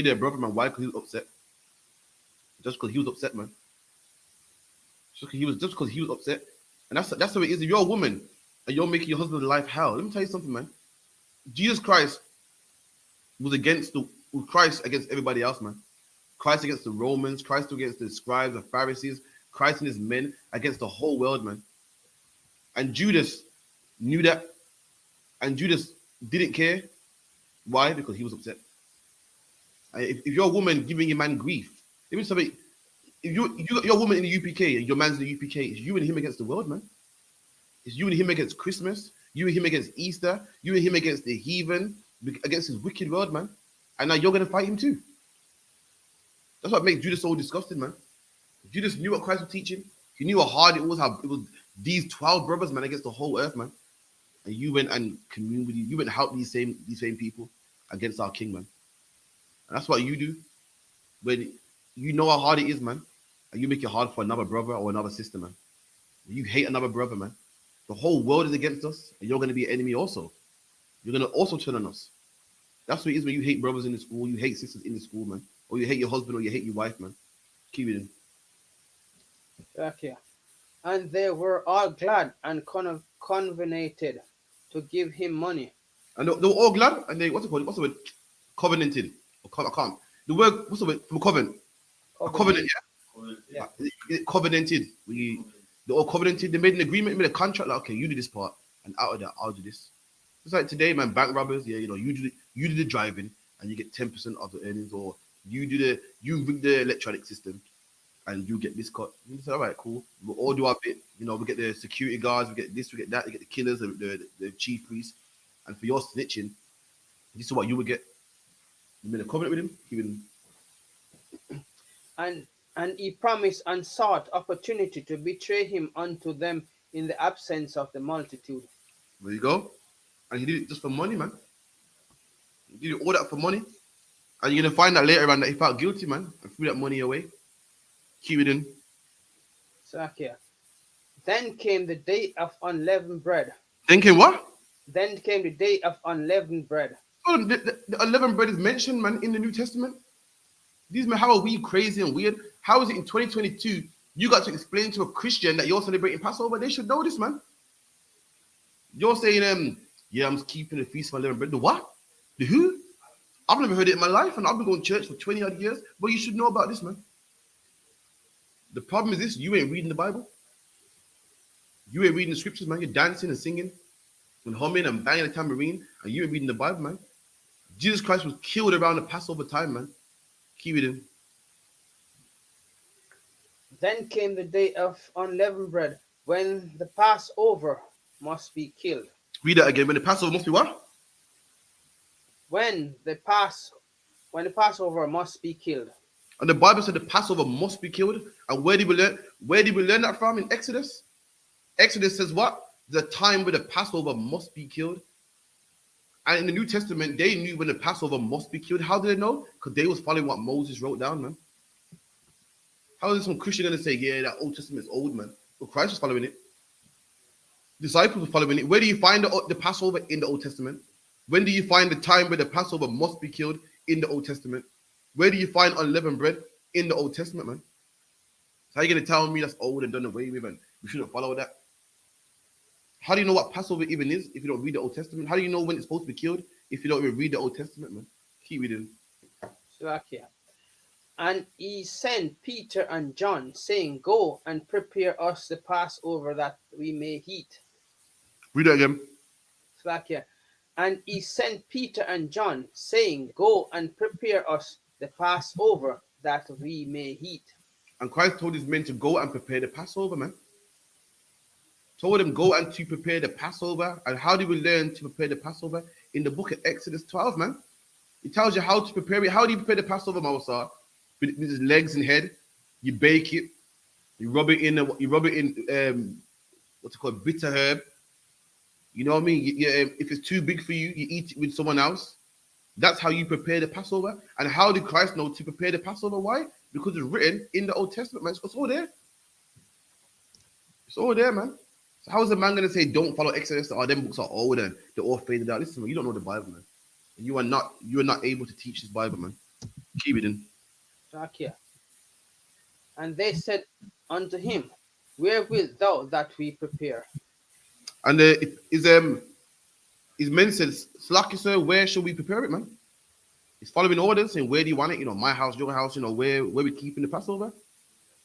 their brother, man. Why? Because he was upset. Just because he was upset, man. Just because he was upset. And that's how it is. If you're a woman and you're making your husband's life hell, let me tell you something, man. Jesus Christ was Christ against everybody else, man. Christ against the Romans, Christ against the scribes and Pharisees, Christ and his men against the whole world, man. And Judas knew that, and Judas didn't care. Why? Because he was upset. If you're a woman giving your man grief, let me tell you, if you're a woman in the UPK and your man's in the UPK, it's you and him against the world, man. It's you and him against Christmas, you and him against Easter, you and him against the heathen, against his wicked world, man. And now you're going to fight him too. That's what makes Judas so disgusted, man. Judas knew what Christ was teaching. He knew how hard it was, how it was these 12 brothers, man, against the whole earth, man. And you went and communed with you went and helped these same people against our king, man. And that's what you do when you know how hard it is, man. And you make it hard for another brother or another sister, man. You hate another brother, man. The whole world is against us, and you're going to be an enemy also. You're going to also turn on us. That's what it is when you hate brothers in the school, you hate sisters in the school, man. Or you hate your husband or you hate your wife, man. Keep it in. Okay. And they were all glad and covenanted to give him money. And they were all glad, and they, what's it called? What's the word? Covenanted. I can't. The word, what's the word? From a covenant. A covenant, yeah? Yeah. Covenanted. They all covenanted. They made an agreement, made a contract, like, okay, you do this part, and out of that, I'll do this. It's like today, man, bank robbers, yeah, you do the driving, and you get 10% of the earnings, or you bring the electronic system, and you get this cut. You say, all right, cool. We'll all do our bit. We get the security guards, we get this, we get that, we get the killers, the chief priests, and for your snitching, this is what you would get. You made a covenant with him, he would. And he promised and sought opportunity to betray him unto them in the absence of the multitude. There you go. And he did it just for money, man. He did all that for money. And you're going to find out later on that he felt guilty, man, and threw that money away. Keep it in. Sakia. Then came the day of unleavened bread. Then came what? Then came the day of unleavened bread. Oh, the unleavened bread is mentioned, man, in the New Testament. These men, how are we crazy and weird? How is it in 2022 you got to explain to a Christian that you're celebrating Passover? They should know this, man. You're saying, yeah, I'm keeping the feast of unleavened bread. The what? The who? I've never heard it in my life, and I've been going to church for 20 odd years, but you should know about this, man. The problem is this: you ain't reading the Bible. You ain't reading the scriptures, man. You're dancing and singing and humming and banging a tambourine, and you ain't reading the Bible, man. Jesus Christ was killed around the Passover time, man. Keep it in. Then came the day of unleavened bread, when the Passover must be killed. Read that again. When the Passover must be what? When the Passover must be killed. And the Bible said the Passover must be killed. And where did we learn? Where did we learn that from? In Exodus. Exodus says what? The time where the Passover must be killed. And in the New Testament, they knew when the Passover must be killed. How did they know? Because they was following what Moses wrote down, man. How is some Christian going to say, yeah, that Old Testament is old, man? Well, Christ was following it. Disciples were following it. Where do you find the Passover in the Old Testament? When do you find the time where the Passover must be killed in the Old Testament? Where do you find unleavened bread in the Old Testament, man? So how are you going to tell me that's old and done away with and we shouldn't follow that? How do you know what Passover even is if you don't read the Old Testament? How do you know when it's supposed to be killed if you don't even read the Old Testament, man? Keep reading. Slovakia. And he sent Peter and John, saying, Go and prepare us the Passover that we may eat. Read that again. Slovakia. And he sent Peter and John, saying, Go and prepare us the Passover that we may eat. And Christ told his men to go and prepare the Passover, man. Told them go and to prepare the Passover. And how do we learn to prepare the Passover? In the book of Exodus 12, man. It tells you how to prepare it. How do you prepare the Passover, Mawasa? With his legs and head. You bake it. You rub it in. What's it called? Bitter herb. You know what I mean? If it's too big for you, you eat it with someone else. That's how you prepare the Passover. And how did Christ know to prepare the Passover? Why? Because it's written in the Old Testament, man. It's all there. It's all there, man. So how is a man going to say don't follow Exodus? Or them books are old and they're all faded out? Listen, man, you don't know the Bible, man. You are not able to teach this Bible, man. Keep it in. Salakia. And they said unto him, where wilt thou that we prepare? And his men said, Slaki, sir, where shall we prepare it, man? He's following orders, saying, where do you want it? My house, your house, where we keeping the Passover.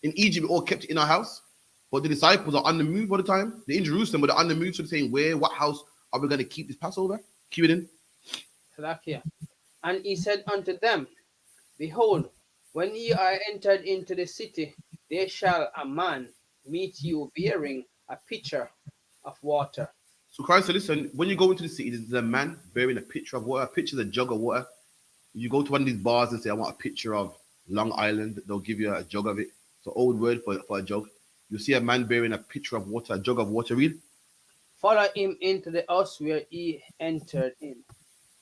In Egypt, we all kept it in our house. But the disciples are on the move all the time. They're in Jerusalem, but they're on the move, so they're saying, what house are we going to keep this Passover? Keep it in. Salakia. And he said unto them, behold, when ye are entered into the city, there shall a man meet you bearing a pitcher of water. So Christ said, listen, when you go into the city, there's a man bearing a pitcher of water. A pitcher is a jug of water. You go to one of these bars and say, I want a picture of Long Island. They'll give you a jug of it. It's an old word for a jug. You see a man bearing a pitcher of water, a jug of water. Read. Follow him into the house where he entered in.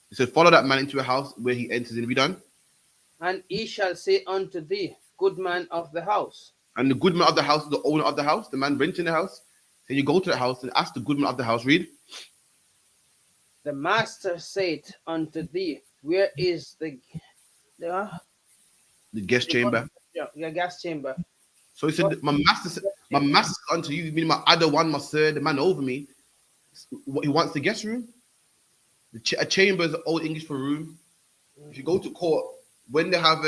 He said, follow that man into a house where he enters in. Be done. And he shall say unto thee, good man of the house. And the good man of the house is the owner of the house, the man renting the house. So you go to the house and ask the good man of the house. Read. The master said unto thee, where is the guest chamber. Your gas chamber? So he said, my master unto you, meaning my other one, my sir, the man over me, he wants the guest room. A chamber is old English for room. If you go to court, when they have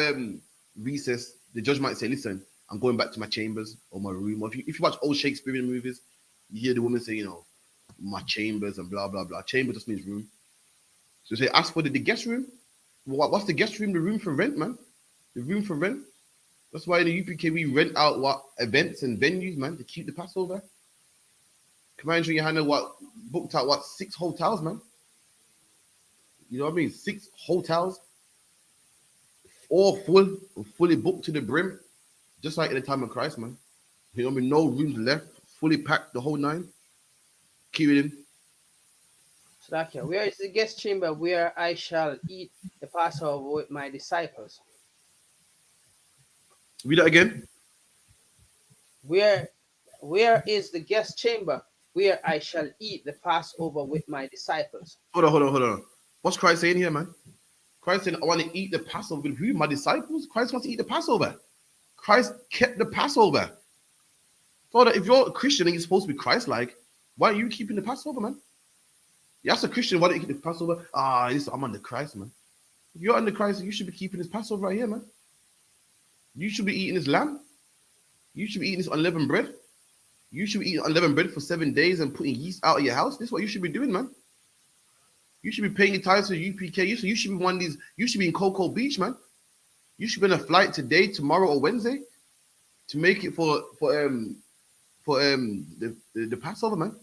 recess, the judge might say, listen, I'm going back to my chambers or my room. Or if you watch old Shakespearean movies, you hear the woman say, my chambers and blah, blah, blah. Chamber just means room. So say, ask for the guest room. What's the guest room? The room for rent, man. The room for rent. That's why in the UPK we rent out events and venues, man, to keep the Passover. Commander Johanna booked out 6 hotels, man. You know what I mean? 6 hotels, all fully booked to the brim, just like in the time of Christ, man. You know what I mean? No rooms left, fully packed, the whole 9. Keep it in. Salakia, where is the guest chamber where I shall eat the Passover with my disciples? Read that again. Where is the guest chamber where I shall eat the Passover with my disciples? Hold on. What's Christ saying here, man? Christ saying, I want to eat the Passover with who? My disciples? Christ wants to eat the Passover. Christ kept the Passover. So that if you're a Christian and you're supposed to be Christ-like, why are you keeping the Passover, man? You ask a Christian, why don't you keep the Passover? Listen, I'm under Christ, man. If you're under Christ, you should be keeping this Passover right here, man. You should be eating this lamb. You should be eating this unleavened bread. You should be eating unleavened bread for 7 days and putting yeast out of your house. This is what you should be doing, man. You should be paying your tithes to UPK. You should be one of these. You should be in Cocoa Beach, man. You should be on a flight today, tomorrow, or Wednesday to make it for the Passover, man.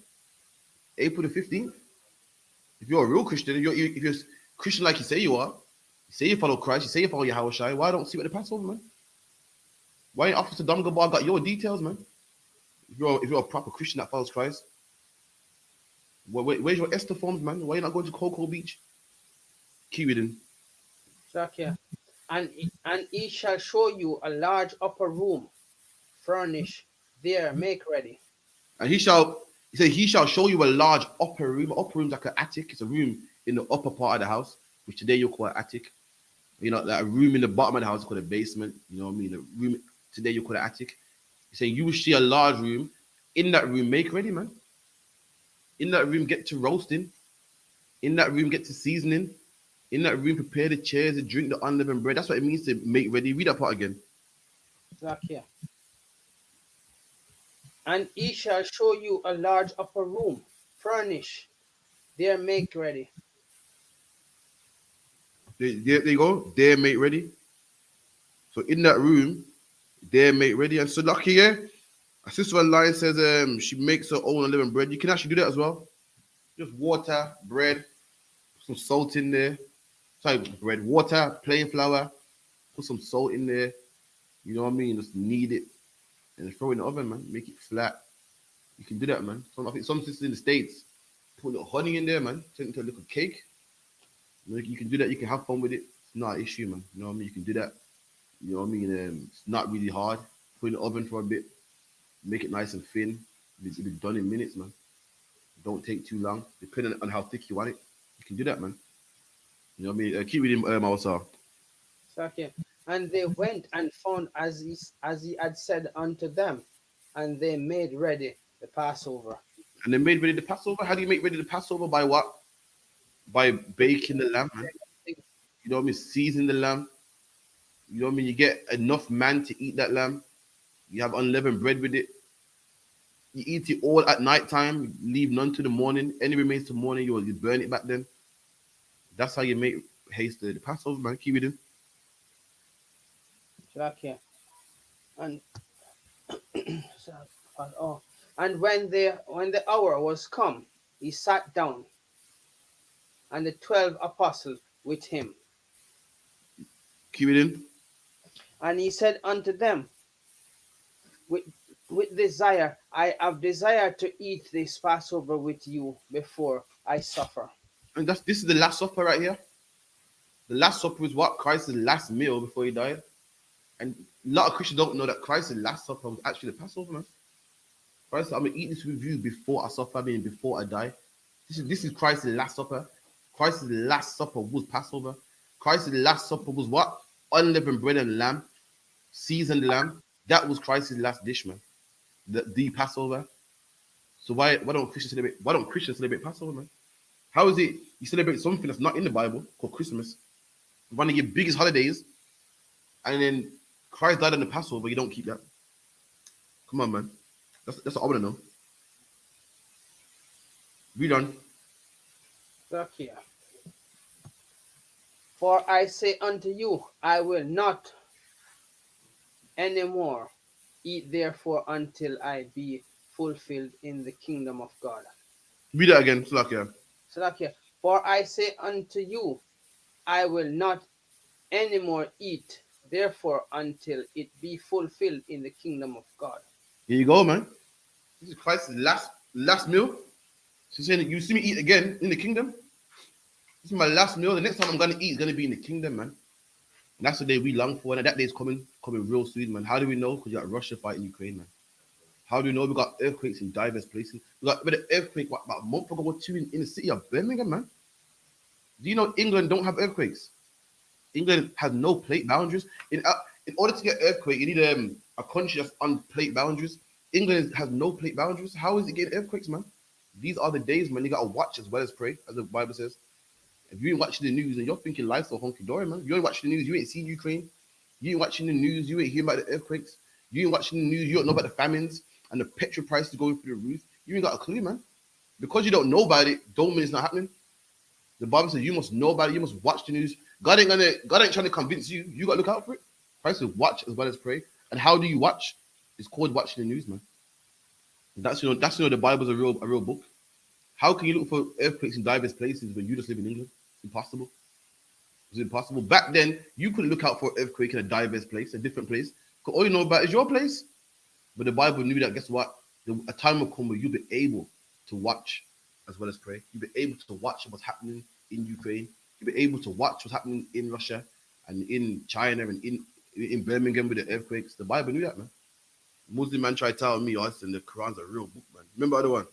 April the 15th. If you're a real Christian, if you're Christian like you say you are, you say you follow Christ, you say you follow Yahushua, why don't see what the Passover, man? Why ain't Officer Domgabar got your details, man? If you're a proper Christian that follows Christ, where's your Esther forms, man? Why are you not going to Cocoa Beach? Keep it in. Salakia. And he shall show you a large upper room, furnish there, make ready. And he shall show you a large upper room. Upper room's like an attic. It's a room in the upper part of the house, which today you'll call an attic. Like a room in the bottom of the house is called a basement. You know what I mean? A room today you call it an attic. He's saying you will see a large room. In that room, make ready, man. In that room, get to roasting. In that room, get to seasoning. In that room, prepare the chairs and drink the unleavened bread. That's what it means to make ready. Read that part again. Salakia. And he shall show you a large upper room, furnish there, make ready. There you go. There, make ready. So in that room, there, make ready. And so lucky, yeah. A sister online says she makes her own unleavened bread. You can actually do that as well. Just water, bread, put some salt in there. Sorry, bread, water, plain flour, put some salt in there. You know what I mean? Just knead it and throw it in the oven, man. Make it flat. You can do that, man. I think some sisters in the States put a little honey in there, man. Turn it into a little cake. You can do that. You can have fun with it. It's not an issue, man. You know what I mean? You can do that. You know what I mean? It's not really hard. Put it in the oven for a bit. Make it nice and thin. It'll be done in minutes, man. Don't take too long. Depending on how thick you want it, you can do that, man. You know what I mean? Keep reading, Mawasa. Salakia. And they went and found as he had said unto them, and they made ready the Passover. And they made ready the Passover. How do you make ready the Passover? By what? By baking the lamb, man. You know what I mean? Seasoning the lamb. You know what I mean? You get enough man to eat that lamb. You have unleavened bread with it. You eat it all at night time. Leave none to the morning. Any remains to morning, you burn it back then. That's how you make haste the Passover, man. Keep it in. Salakia. And oh, and when the hour was come, he sat down, and the 12 apostles with him. Keep it in. And he said unto them, with desire, I have desired to eat this Passover with you before I suffer. And this is the Last Supper right here. The Last Supper is what? Christ's last meal before he died. And a lot of Christians don't know that Christ's Last Supper was actually the Passover, man. Christ said, I'm gonna eat this with you before I suffer, I mean before I die. This is Christ's Last Supper. Christ's Last Supper was Passover. Christ's Last Supper was what? Unleavened bread and lamb, seasoned lamb. That was Christ's last dish, man. The Passover. So why don't Christians celebrate Passover, man? How is it you celebrate something that's not in the Bible called Christmas, one of your biggest holidays, and then Christ died on the Passover, you don't keep that? Come on, man. That's what I want to know. Read on. Look here. For I say unto you, I will not any more eat therefore until I be fulfilled in the kingdom of God. Read that again, Slakia. So look here. For I say unto you, I will not any more eat therefore until it be fulfilled in the kingdom of God. Here you go, man. This is Christ's last meal. She's saying, you see me eat again in the kingdom. This is my last meal. The next time I'm gonna eat is gonna be in the kingdom, man. And that's the day we long for, and that day is coming real soon, man. How do we know? Because you got Russia fighting Ukraine, man. How do we know? We got earthquakes in diverse places. We got an earthquake about a month ago or two in the city of Birmingham, man. Do you know England don't have earthquakes? England has no plate boundaries. In order to get earthquake, you need a country that's on plate boundaries. England has no plate boundaries. How is it getting earthquakes, man? These are the days, man. You gotta watch as well as pray, as the Bible says. If you ain't watching the news and you're thinking life's so hunky dory, man, you ain't watching the news, you ain't seen Ukraine. You ain't watching the news, you ain't hearing about the earthquakes. You ain't watching the news, you don't know about the famines and the petrol prices going through the roof. You ain't got a clue, man. Because you don't know about it, don't mean it's not happening. The Bible says you must know about it, you must watch the news. God ain't trying to convince you. You gotta look out for it. Christ says watch as well as pray. And how do you watch? It's called watching the news, man. That's the Bible's a real book. How can you look for earthquakes in diverse places when you just live in England? It's impossible. It's impossible. Back then, you couldn't look out for an earthquake in a diverse place, a different place. Because all you know about is your place. But the Bible knew that, guess what? A time will come where you'll be able to watch as well as pray. You'll be able to watch what's happening in Ukraine. You'll be able to watch what's happening in Russia and in China and in Birmingham with the earthquakes. The Bible knew that, man. Muslim man tried to tell me, oh, listen, the Quran's a real book, man. Remember the other one?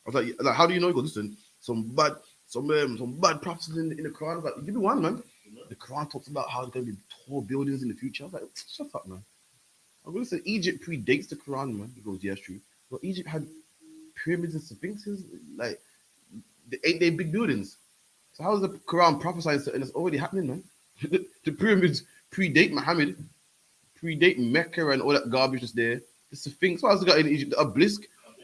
I was like, how do you know? He goes, listen, some bad prophecies in the Quran. I was like, give me one, man. The Quran talks about how there's going to be tall buildings in the future. I was like, shut up, man. I was going to say Egypt predates the Quran, man. He goes, yeah, it's true. But Egypt had pyramids and sphinxes, like, ain't they big buildings? So how is the Quran prophesying something that's already happening, man? The pyramids predate Muhammad, predate Mecca and all that garbage that's there. The Sphinx, what else got in Egypt? The obelisk,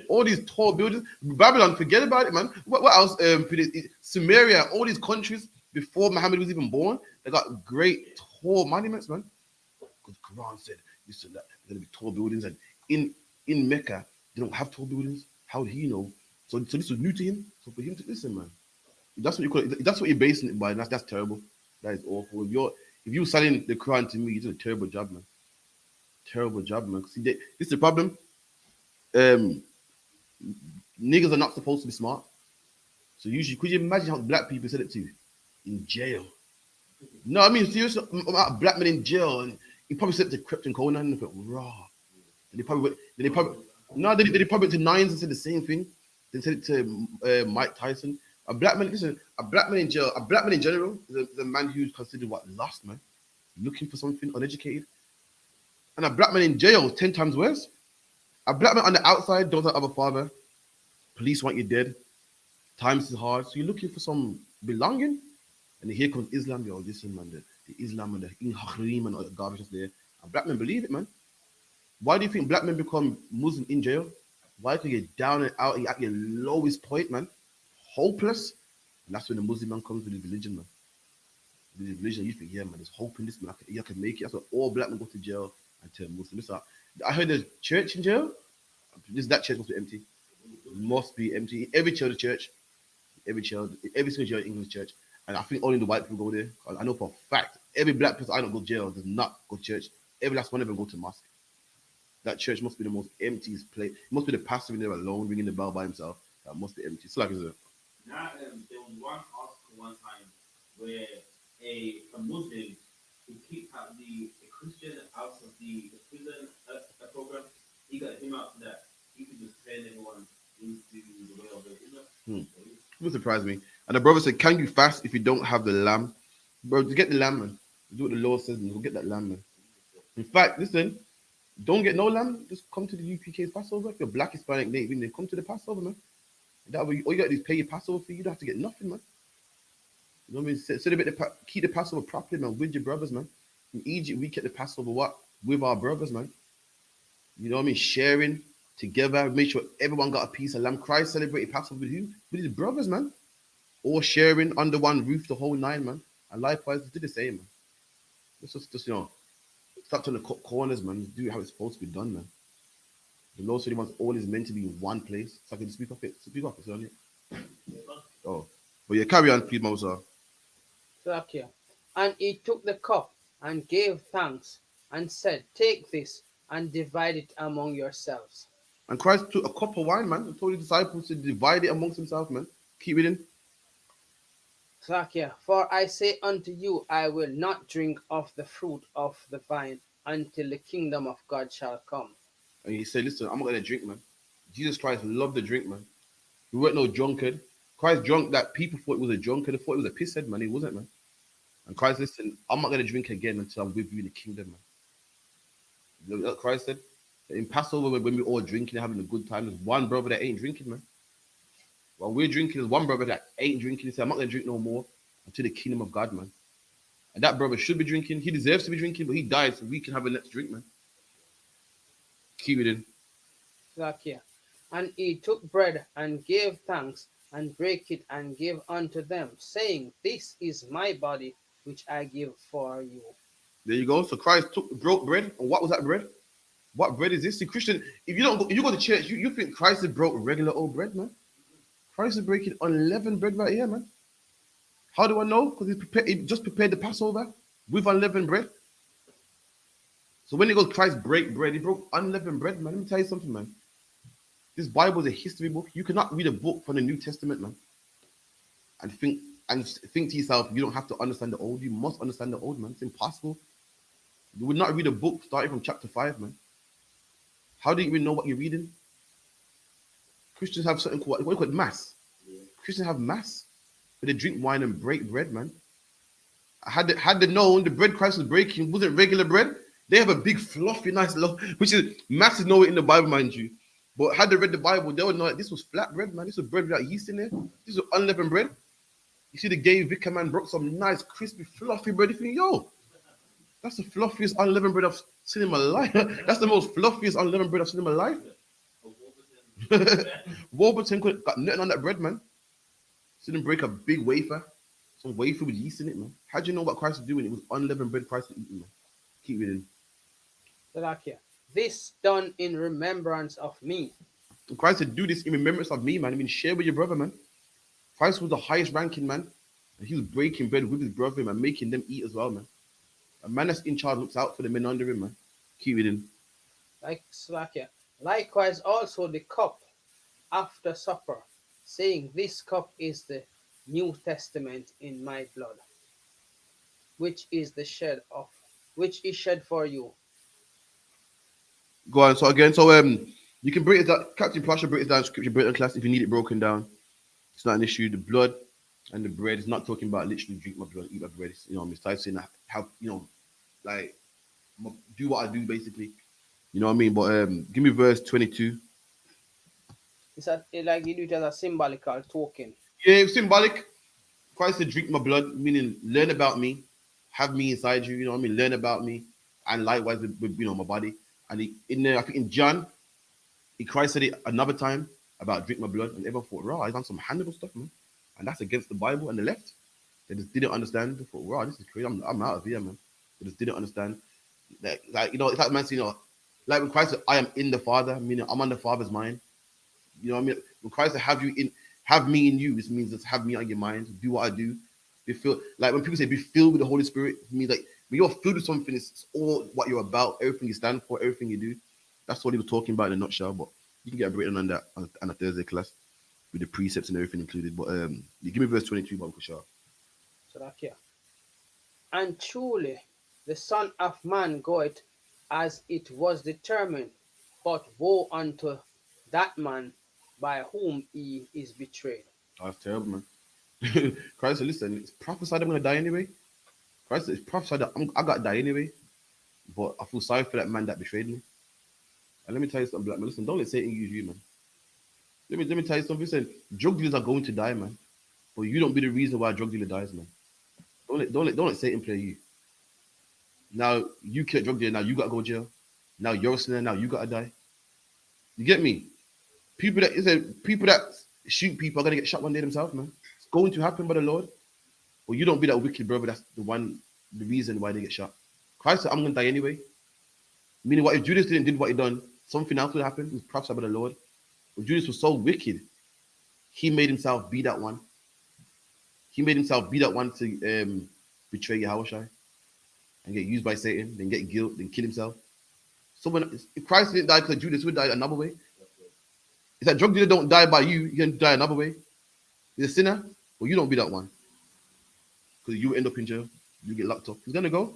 all these tall buildings. Babylon, forget about it, man. What else? Samaria, all these countries before Muhammad was even born, they got great tall monuments, man. Because the Quran said this and that. There's gonna be tall buildings, and in Mecca they don't have tall buildings. How did he know? So this was new to him. So for him to listen, man, that's what you call it. That's what you're basing it by. That's terrible. That is awful. If you're selling the Quran to me, you did a terrible job, man. Terrible job, man. See, this is the problem. Niggas are not supposed to be smart. So usually, could you imagine how black people said it to you? in jail. No, I mean seriously, a black man in jail, and he probably said to Krypton Conan and thought, raw. And they probably, then they probably, no, they probably went to Nines and said the same thing. They said it to Mike Tyson. A black man, listen, a black man in jail, a black man in general is a man who's considered what, lost, man, looking for something, uneducated. And a black man in jail, 10 times worse. A black man on the outside don't have a father. Police want you dead. Times is hard. So you're looking for some belonging. And here comes Islam, yo, listen, man, the Islam and the Harim and all the garbage that's there. And black men believe it, man. Why do you think black men become Muslim in jail? Why? Because you're down and out, you're at your lowest point, man. Hopeless. And that's when the Muslim man comes with his religion, man. With his religion, you think, yeah, man, there's hope in this, man. I can make it. That's why all black men go to jail and turn Muslim. Listen, I heard there's church in jail. That church must be empty. Must be empty. Every church, every single jail in English church. And I think only the white people go there. I know for a fact, every black person I don't go to jail does not go to church. Every last one of them go to mosque. That church must be the most emptiest place. It must be the pastor in there alone, ringing the bell by himself. That must be empty. So like, is it? Now, there was one article one time where a Muslim who kicked out the Christian out of the prison program, he got him out for that. He could just turn everyone into the way of the Islam. It would surprise me. And the brother said, can you fast if you don't have the lamb? Bro, to get the lamb, man. Do what the Lord says, and go get that lamb, man. In fact, listen, don't get no lamb. Just come to the UPK's Passover. If you're black, Hispanic, Native Indian, come to the Passover, man. That way, all you got to do is pay your Passover fee. You don't have to get nothing, man. You know what I mean? Celebrate keep the Passover properly, man, with your brothers, man. In Egypt, we kept the Passover what? With our brothers, man. You know what I mean? Sharing together, make sure everyone got a piece of lamb. Christ celebrated Passover with who? With his brothers, man. All sharing under one roof, the whole nine, man. And likewise, did the same, man. It's just you know, stop trying to cut corners, man. Do how it's supposed to be done, man. The Lord said he wants all is meant to be in one place. So I can speak up it. Speak up, it's on it. Oh. But yeah, carry on, please, Moussa. Slakia. And he took the cup and gave thanks and said, take this and divide it among yourselves. And Christ took a cup of wine, man, and told his disciples to divide it amongst themselves, man. Keep reading. Slakia. For I say unto you, I will not drink of the fruit of the vine until the kingdom of God shall come. And he said, listen, I'm not going to drink, man. Jesus Christ loved the drink, man. He weren't no drunkard. Christ drunk that people thought it was a drunkard. They thought it was a pisshead, man. He wasn't, man. And Christ, listen, I'm not going to drink again until I'm with you in the kingdom, man. You know what Christ said? In Passover, when we're all drinking and having a good time, there's one brother that ain't drinking, man. While we're drinking, there's one brother that ain't drinking. He said, I'm not going to drink no more until the kingdom of God, man. And that brother should be drinking. He deserves to be drinking, but he died so we can have a next drink, man. Keep it in. Slakia. And he took bread and gave thanks and brake it and gave unto them, saying, this is my body which I give for you. There you go. So Christ broke bread. And what was that bread? What bread is this? See, Christian, if you go to church, you think Christ has broke regular old bread, man. Christ is breaking unleavened bread right here, man. How do I know? Because he just prepared the Passover with unleavened bread. So when he goes, Christ break bread, he broke unleavened bread, man. Let me tell you something, man. This Bible is a history book. You cannot read a book from the New Testament, man, and think to yourself, you don't have to understand the old. You must understand the old, man. It's impossible. You would not read a book starting from chapter 5, man. How do you even know what you're reading? Christians have something called, what do you call it, mass. Christians have mass, but they drink wine and break bread, man. Had they known the bread Christ was breaking wasn't regular bread, they have a big fluffy, nice loaf, which is mass is nowhere in the Bible, mind you. But had they read the Bible, they would know that this was flat bread, man. This was bread without yeast in there. This was unleavened bread. You see the gay vicar man brought some nice, crispy, fluffy bread. You think, yo, that's the fluffiest unleavened bread I've seen in my life. That's the most fluffiest unleavened bread I've seen in my life. Warburton got nothing on that bread, man. See them break a big wafer. Some wafer with yeast in it, man. How do you know what Christ was doing? It was unleavened bread Christ was eating, man. Keep reading. Salakia. This done in remembrance of me. And Christ said, do this in remembrance of me, man. I mean, share with your brother, man. Christ was the highest ranking, man. And he was breaking bread with his brother, man, making them eat as well, man. A man that's in charge looks out for the men under him, man. Keep reading. Like Salakia. Likewise also the cup after supper, saying, this cup is the New Testament in my blood, which is the shed of which is shed for you. Go on. So again, so you can break it down. Captain Prussia break it down scripture breakdown class if you need it broken down. It's not an issue. The blood and the bread is not talking about literally drink my blood, eat my bread. It's, I'm saying how like do what I do basically. You know what I mean? But give me verse 22. It's like you do it as a symbolical token. Yeah, it's symbolic. Christ said, drink my blood, meaning learn about me, have me inside you. You know what I mean? Learn about me, and likewise with my body. And in there, I think in John, Christ said it another time about drink my blood, and everyone thought, "Raw, he's done some Hannibal stuff, man," and that's against the Bible and the left. They just didn't understand. They thought, "Raw, this is crazy. I'm out of here, man." They just didn't understand. It's like man, like when Christ said, "I am in the Father," meaning I'm on the Father's mind. You know what I mean? When Christ said, have me in you," this means just have me on your mind. Do what I do. Be filled. Like when people say be filled with the Holy Spirit, it means like when you're filled with something, it's all what you're about, everything you stand for, everything you do. That's what he was talking about in a nutshell. But you can get a breakdown on that on a Thursday class with the precepts and everything included. But you give me verse 22, Bible Kushar. So that here. And truly the Son of Man goeth as it was determined, but woe unto that man by whom he is betrayed. That's terrible, man. Christ said, listen, it's prophesied I'm gonna die anyway. Christ said, it's prophesied that I got to die anyway. But I feel sorry for that man that betrayed me. And let me tell you something, black man. Listen, don't let Satan use you, man. Let me tell you something. Listen, drug dealers are going to die, man. But you don't be the reason why a drug dealer dies, man. Don't let Satan play you. Now you kill a drug dealer, now you gotta go to jail. Now you're a sinner, now you gotta die. You get me? People that shoot people are gonna get shot one day themselves, man. It's going to happen by the Lord. But you don't be that wicked brother. That's the reason why they get shot. Christ said, "I'm gonna die anyway." Meaning, what if Judas did what he done? Something else would happen. It was prophesied by the Lord. But Judas was so wicked, he made himself be that one. He made himself be that one to betray Yahushua and get used by Satan, then get guilt, then kill himself. So if Christ didn't die because Judas would die another way. It's like drug dealer don't die by you, you can die another way. You're a sinner, but you don't be that one. Because you end up in jail, you get locked up. He's gonna go,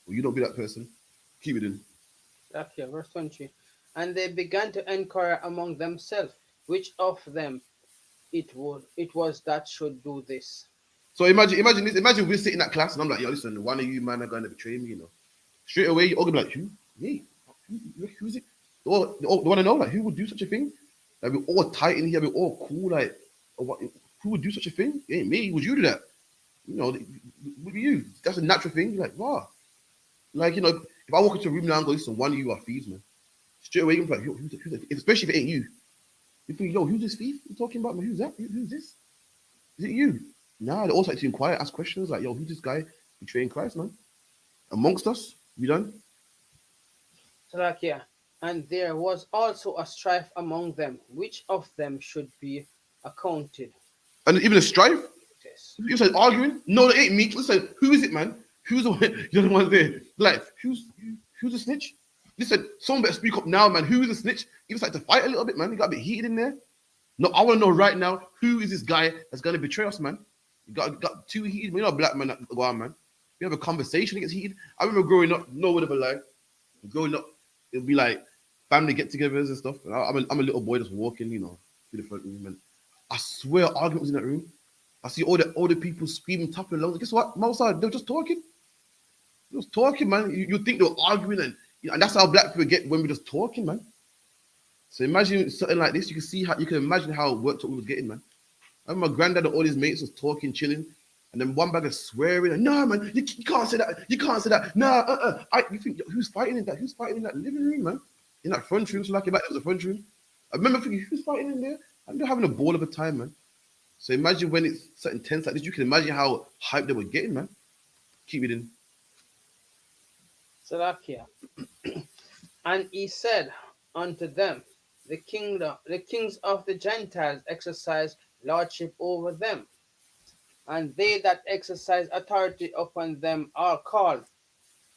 but you don't be that person. Keep it in. That here, verse 20. And they began to inquire among themselves which of them it was that should do this. So imagine this. Imagine we're sitting in that class and I'm like, yo, listen, one of you man are going to betray me, Straight away, you're all gonna be like, who? Me? Who's it? They want to know, like, who would do such a thing? Like, we're all tight in here, we're all cool, like, who would do such a thing? It ain't me. Would you do that? Would you? That's a natural thing. You're like, wow. Like, if I walk into a room now and go, listen, one of you are thieves, man. Straight away, you're like, yo, especially if it ain't you. You think, yo, who's this thief you're talking about, man? Who's that? Who's this? Is it you? Nah, they also like to inquire, ask questions like, yo, who's this guy betraying Christ, man? Amongst us, you done? So like here. And there was also a strife among them, which of them should be accounted. And even a strife? Yes. You said arguing? No, it ain't me. Listen, who is it, man? Who's the one? You're the one there. Like, who's a snitch? Listen, someone better speak up now, man. Who is a snitch? You just like to fight a little bit, man. You got a bit heated in there. No, I want to know right now, who is this guy that's going to betray us, man? You got too heated. You're not a black man that go on, man. You have a conversation, it gets heated. I remember growing up, no word of a lie. Growing up, it'll be like family get-togethers and stuff. And I'm a little boy just walking, through the front room, and I swear argument was in that room. I see all the older people screaming, tapping lungs. Guess what? I'm outside. They're just talking. They're just talking, man. You think they're arguing, and that's how black people get when we're just talking, man. So imagine something like this. You can imagine how worked up we was getting, man. I remember my granddad and all his mates was talking, chilling, and then one bag of swearing. And, no, man, you can't say that. You can't say that. Nah, you think who's fighting in that? Who's fighting in that living room, man? In that front room, so lucky back there was a front room. I remember thinking, who's fighting in there? And they're having a ball of a time, man. So imagine when it's certain tense like this, you can imagine how hyped they were getting, man. Keep it in. So like here. And he said unto them, the kings of the Gentiles exercise lordship over them, and they that exercise authority upon them are called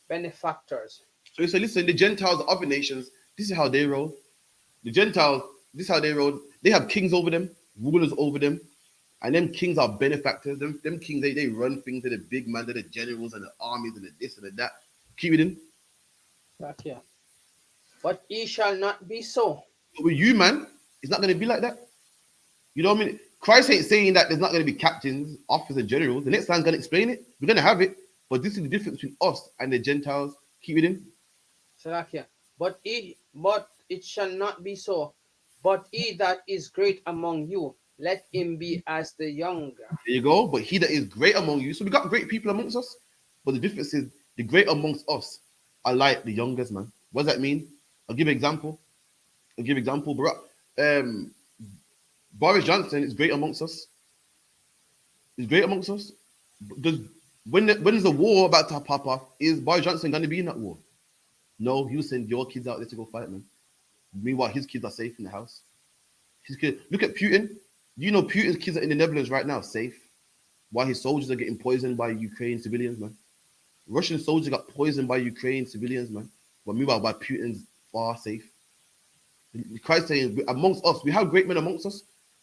benefactors. So he said, listen, the Gentiles, the other nations, this is how they roll. The Gentiles, this is how they roll. They have kings over them, rulers over them, And them kings are benefactors. Them kings, they run things to the big man, to the generals and the armies and the this and the that. Keep it in. Look here. But ye shall not be so. But with you, man, it's not going to be like that. You know what I mean? Christ ain't saying that there's not going to be captains, officers, generals. The next time's going to explain it. We're going to have it. But this is the difference between us and the Gentiles. Keep it in. So look here. But it shall not be so. But he that is great among you, let him be as the younger. There you go. But he that is great among you. So we got great people amongst us. But the difference is the great amongst us are like the youngest, man. What does that mean? I'll give an example. Bro. Boris Johnson is great amongst us. He's great amongst us. Does when there's a war about to pop off, is Boris Johnson going to be in that war? No, he will send your kids out there to go fight, man. Meanwhile, his kids are safe in the house. His kids, look at Putin. You know Putin's kids are in the Netherlands right now, safe. While his soldiers are getting poisoned by Ukraine civilians, man. Russian soldiers got poisoned by Ukraine civilians, man. But meanwhile, by Putin's far safe. Christ saying, amongst us, we have great men amongst us,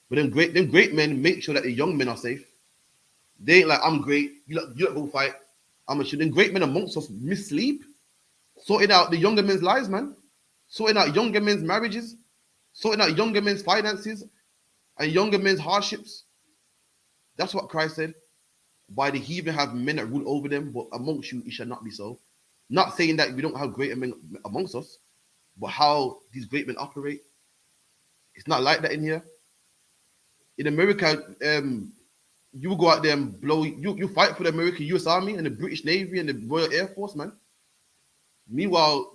but them great men make sure that the young men are safe. They ain't like, I'm great, you don't go fight. I'm a shit. Then great men amongst us sleep, sorting out the younger men's lives, man. Sorting out younger men's marriages, sorting out younger men's finances and younger men's hardships. That's what Christ said. Why the heathen have men that rule over them, but amongst you it shall not be so. Not saying that we don't have greater men amongst us, but how these great men operate. It's not like that in here. In America, you will go out there and blow. You fight for the American U.S. Army and the British Navy and the Royal Air Force, man. Meanwhile,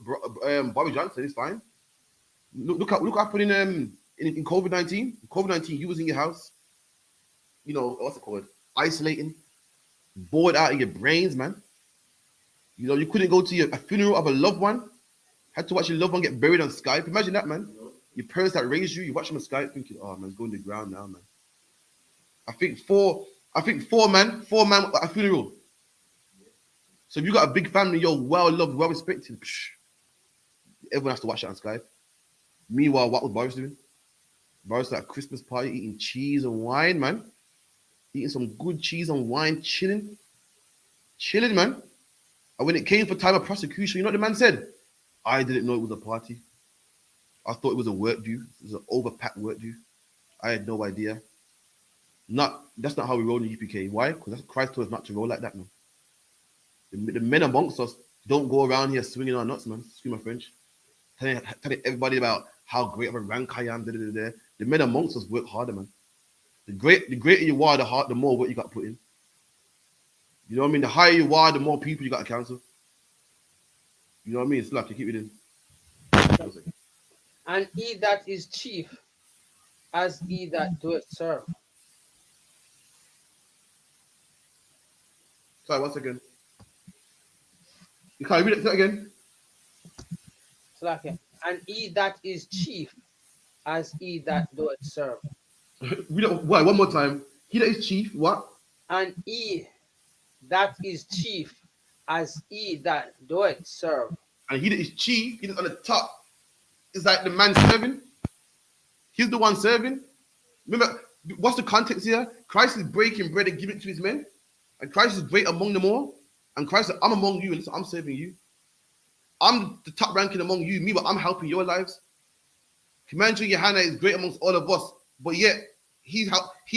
Boris Johnson is fine. Look what happened in COVID-19. COVID-19, you was in your house. You know what's it called? Isolating, bored out of your brains, man. You know you couldn't go to a funeral of a loved one. Had to watch your loved one get buried on Skype. Imagine that, man. Your parents that raised you, you watch them on Skype thinking, oh man, it's going to the ground now, man. I think four man at a funeral. So if you got a big family, you're well loved, well respected. Everyone has to watch it on Skype. Meanwhile, what was Boris doing? Boris at a Christmas party eating cheese and wine, man. Eating some good cheese and wine, chilling, man. And when it came for time of prosecution, you know what the man said? I didn't know it was a party. I thought it was a work due. It was an overpacked work due. I had no idea. That's not how we roll in the UPK. Why? Because Christ told us not to roll like that, man. The men amongst us don't go around here swinging our nuts, man. Excuse my French. Telling everybody about how great of a rank I am. The men amongst us work harder, man. The greater you are, the more work you got to put in. You know what I mean? The higher you are, the more people you got to counsel. You know what I mean? It's like you keep it in. And he that is chief, as he that doeth serve. Sorry, once again. You can't read it again. And he that is chief, as he that doeth serve. Read it. Why? One more time. He that is chief. What? And he that is chief, as he that doeth serve. And he that is chief, he that's on the top. It's like the man serving. He's the one serving. Remember, what's the context here? Christ is breaking bread and giving it to his men. And Christ is great among them all. And Christ said, I'm among you, and so I'm serving you. I'm the top ranking among you, me, but I'm helping your lives. Commander Yohana is great amongst all of us, but yet he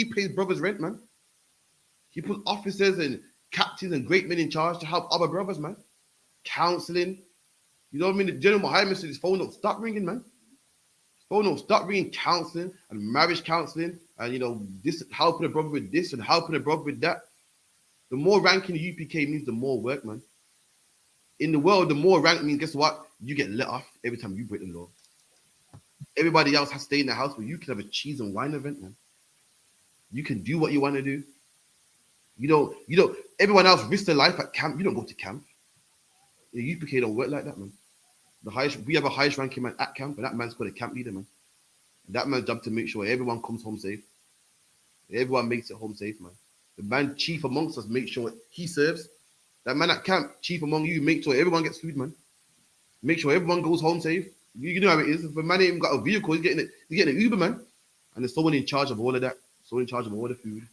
pays brothers rent, man. He puts officers and captains and great men in charge to help other brothers, man. Counseling. You know what I mean? The General Muhammad said his phone don't stop ringing, man. His phone don't stop ringing, counseling and marriage counseling, and you know, this helping a brother with this and helping a brother with that. The more ranking the UPK means the more work, man. In the world, the more rank means, guess what? You get let off every time you break the law. Everybody else has to stay in the house, but you can have a cheese and wine event, man. You can do what you want to do. You don't, everyone else risks their life at camp. You don't go to camp. The UPK don't work like that, man. We have a highest ranking man at camp, and that man's called a camp leader, man. And that man's job to make sure everyone comes home safe. Everyone makes it home safe, man. The man chief amongst us makes sure he serves. That man at camp, chief among you, make sure everyone gets food, man. Make sure everyone goes home safe. You know how it is. If a man ain't got a vehicle, he's getting an Uber, man. And there's someone in charge of all of that. Someone in charge of all the food.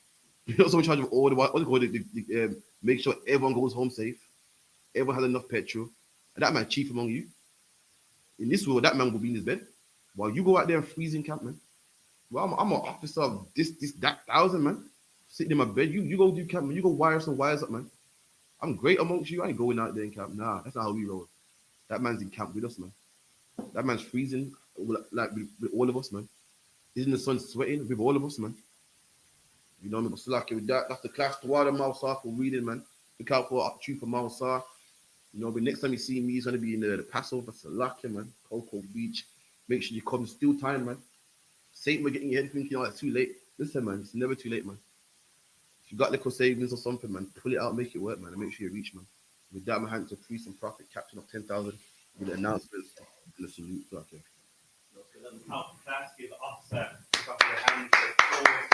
You're not so in charge of all the what do you call it, make sure everyone goes home safe, everyone has enough petrol, and that man chief among you. In this world, that man will be in his bed while you go out there and freeze in camp, man. Well, I'm an officer of that thousand, man. Sitting in my bed, you go do camp, man. You go wire some wires up, man. I'm great amongst you. I ain't going out there in camp. Nah, that's not how we roll. That man's in camp with us, man. That man's freezing, like with all of us, man. He's in the sun sweating with all of us, man. You know what I mean? But still, like with that, that's the class to water mouse off for reading, man. Look out for a trooper mouse off. You know, but next time you see me, he's gonna be in the Passover. That's a lucky, man. Cocoa Beach. Make sure you come still time, man. Satan, we're getting your head thinking, oh, it's too late. Listen, man, it's never too late, man. If you got little savings or something, man, pull it out, make it work, man, and make sure you reach, man. With that, my hand to priest and prophet, captain of 10,000, with the announcements and the salute. Okay. Out the class, give the officer a couple of hands for applause.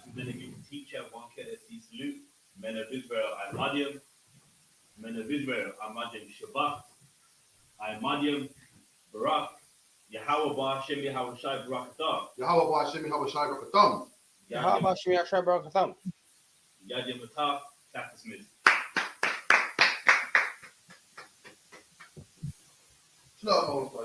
We're going to give the teacher one courtesy salute. Men of Israel, I Madiam. Men of Israel, I Madiam Shabbat. I Madiam Barak. Yahweh Ba Shem Yahweh Shai Barak Atah. Yahweh Ba Shem Yahweh Shai Barak Atah. How about Shmi Ashar Barakatham? Yadim Atah, Clap Smith. No,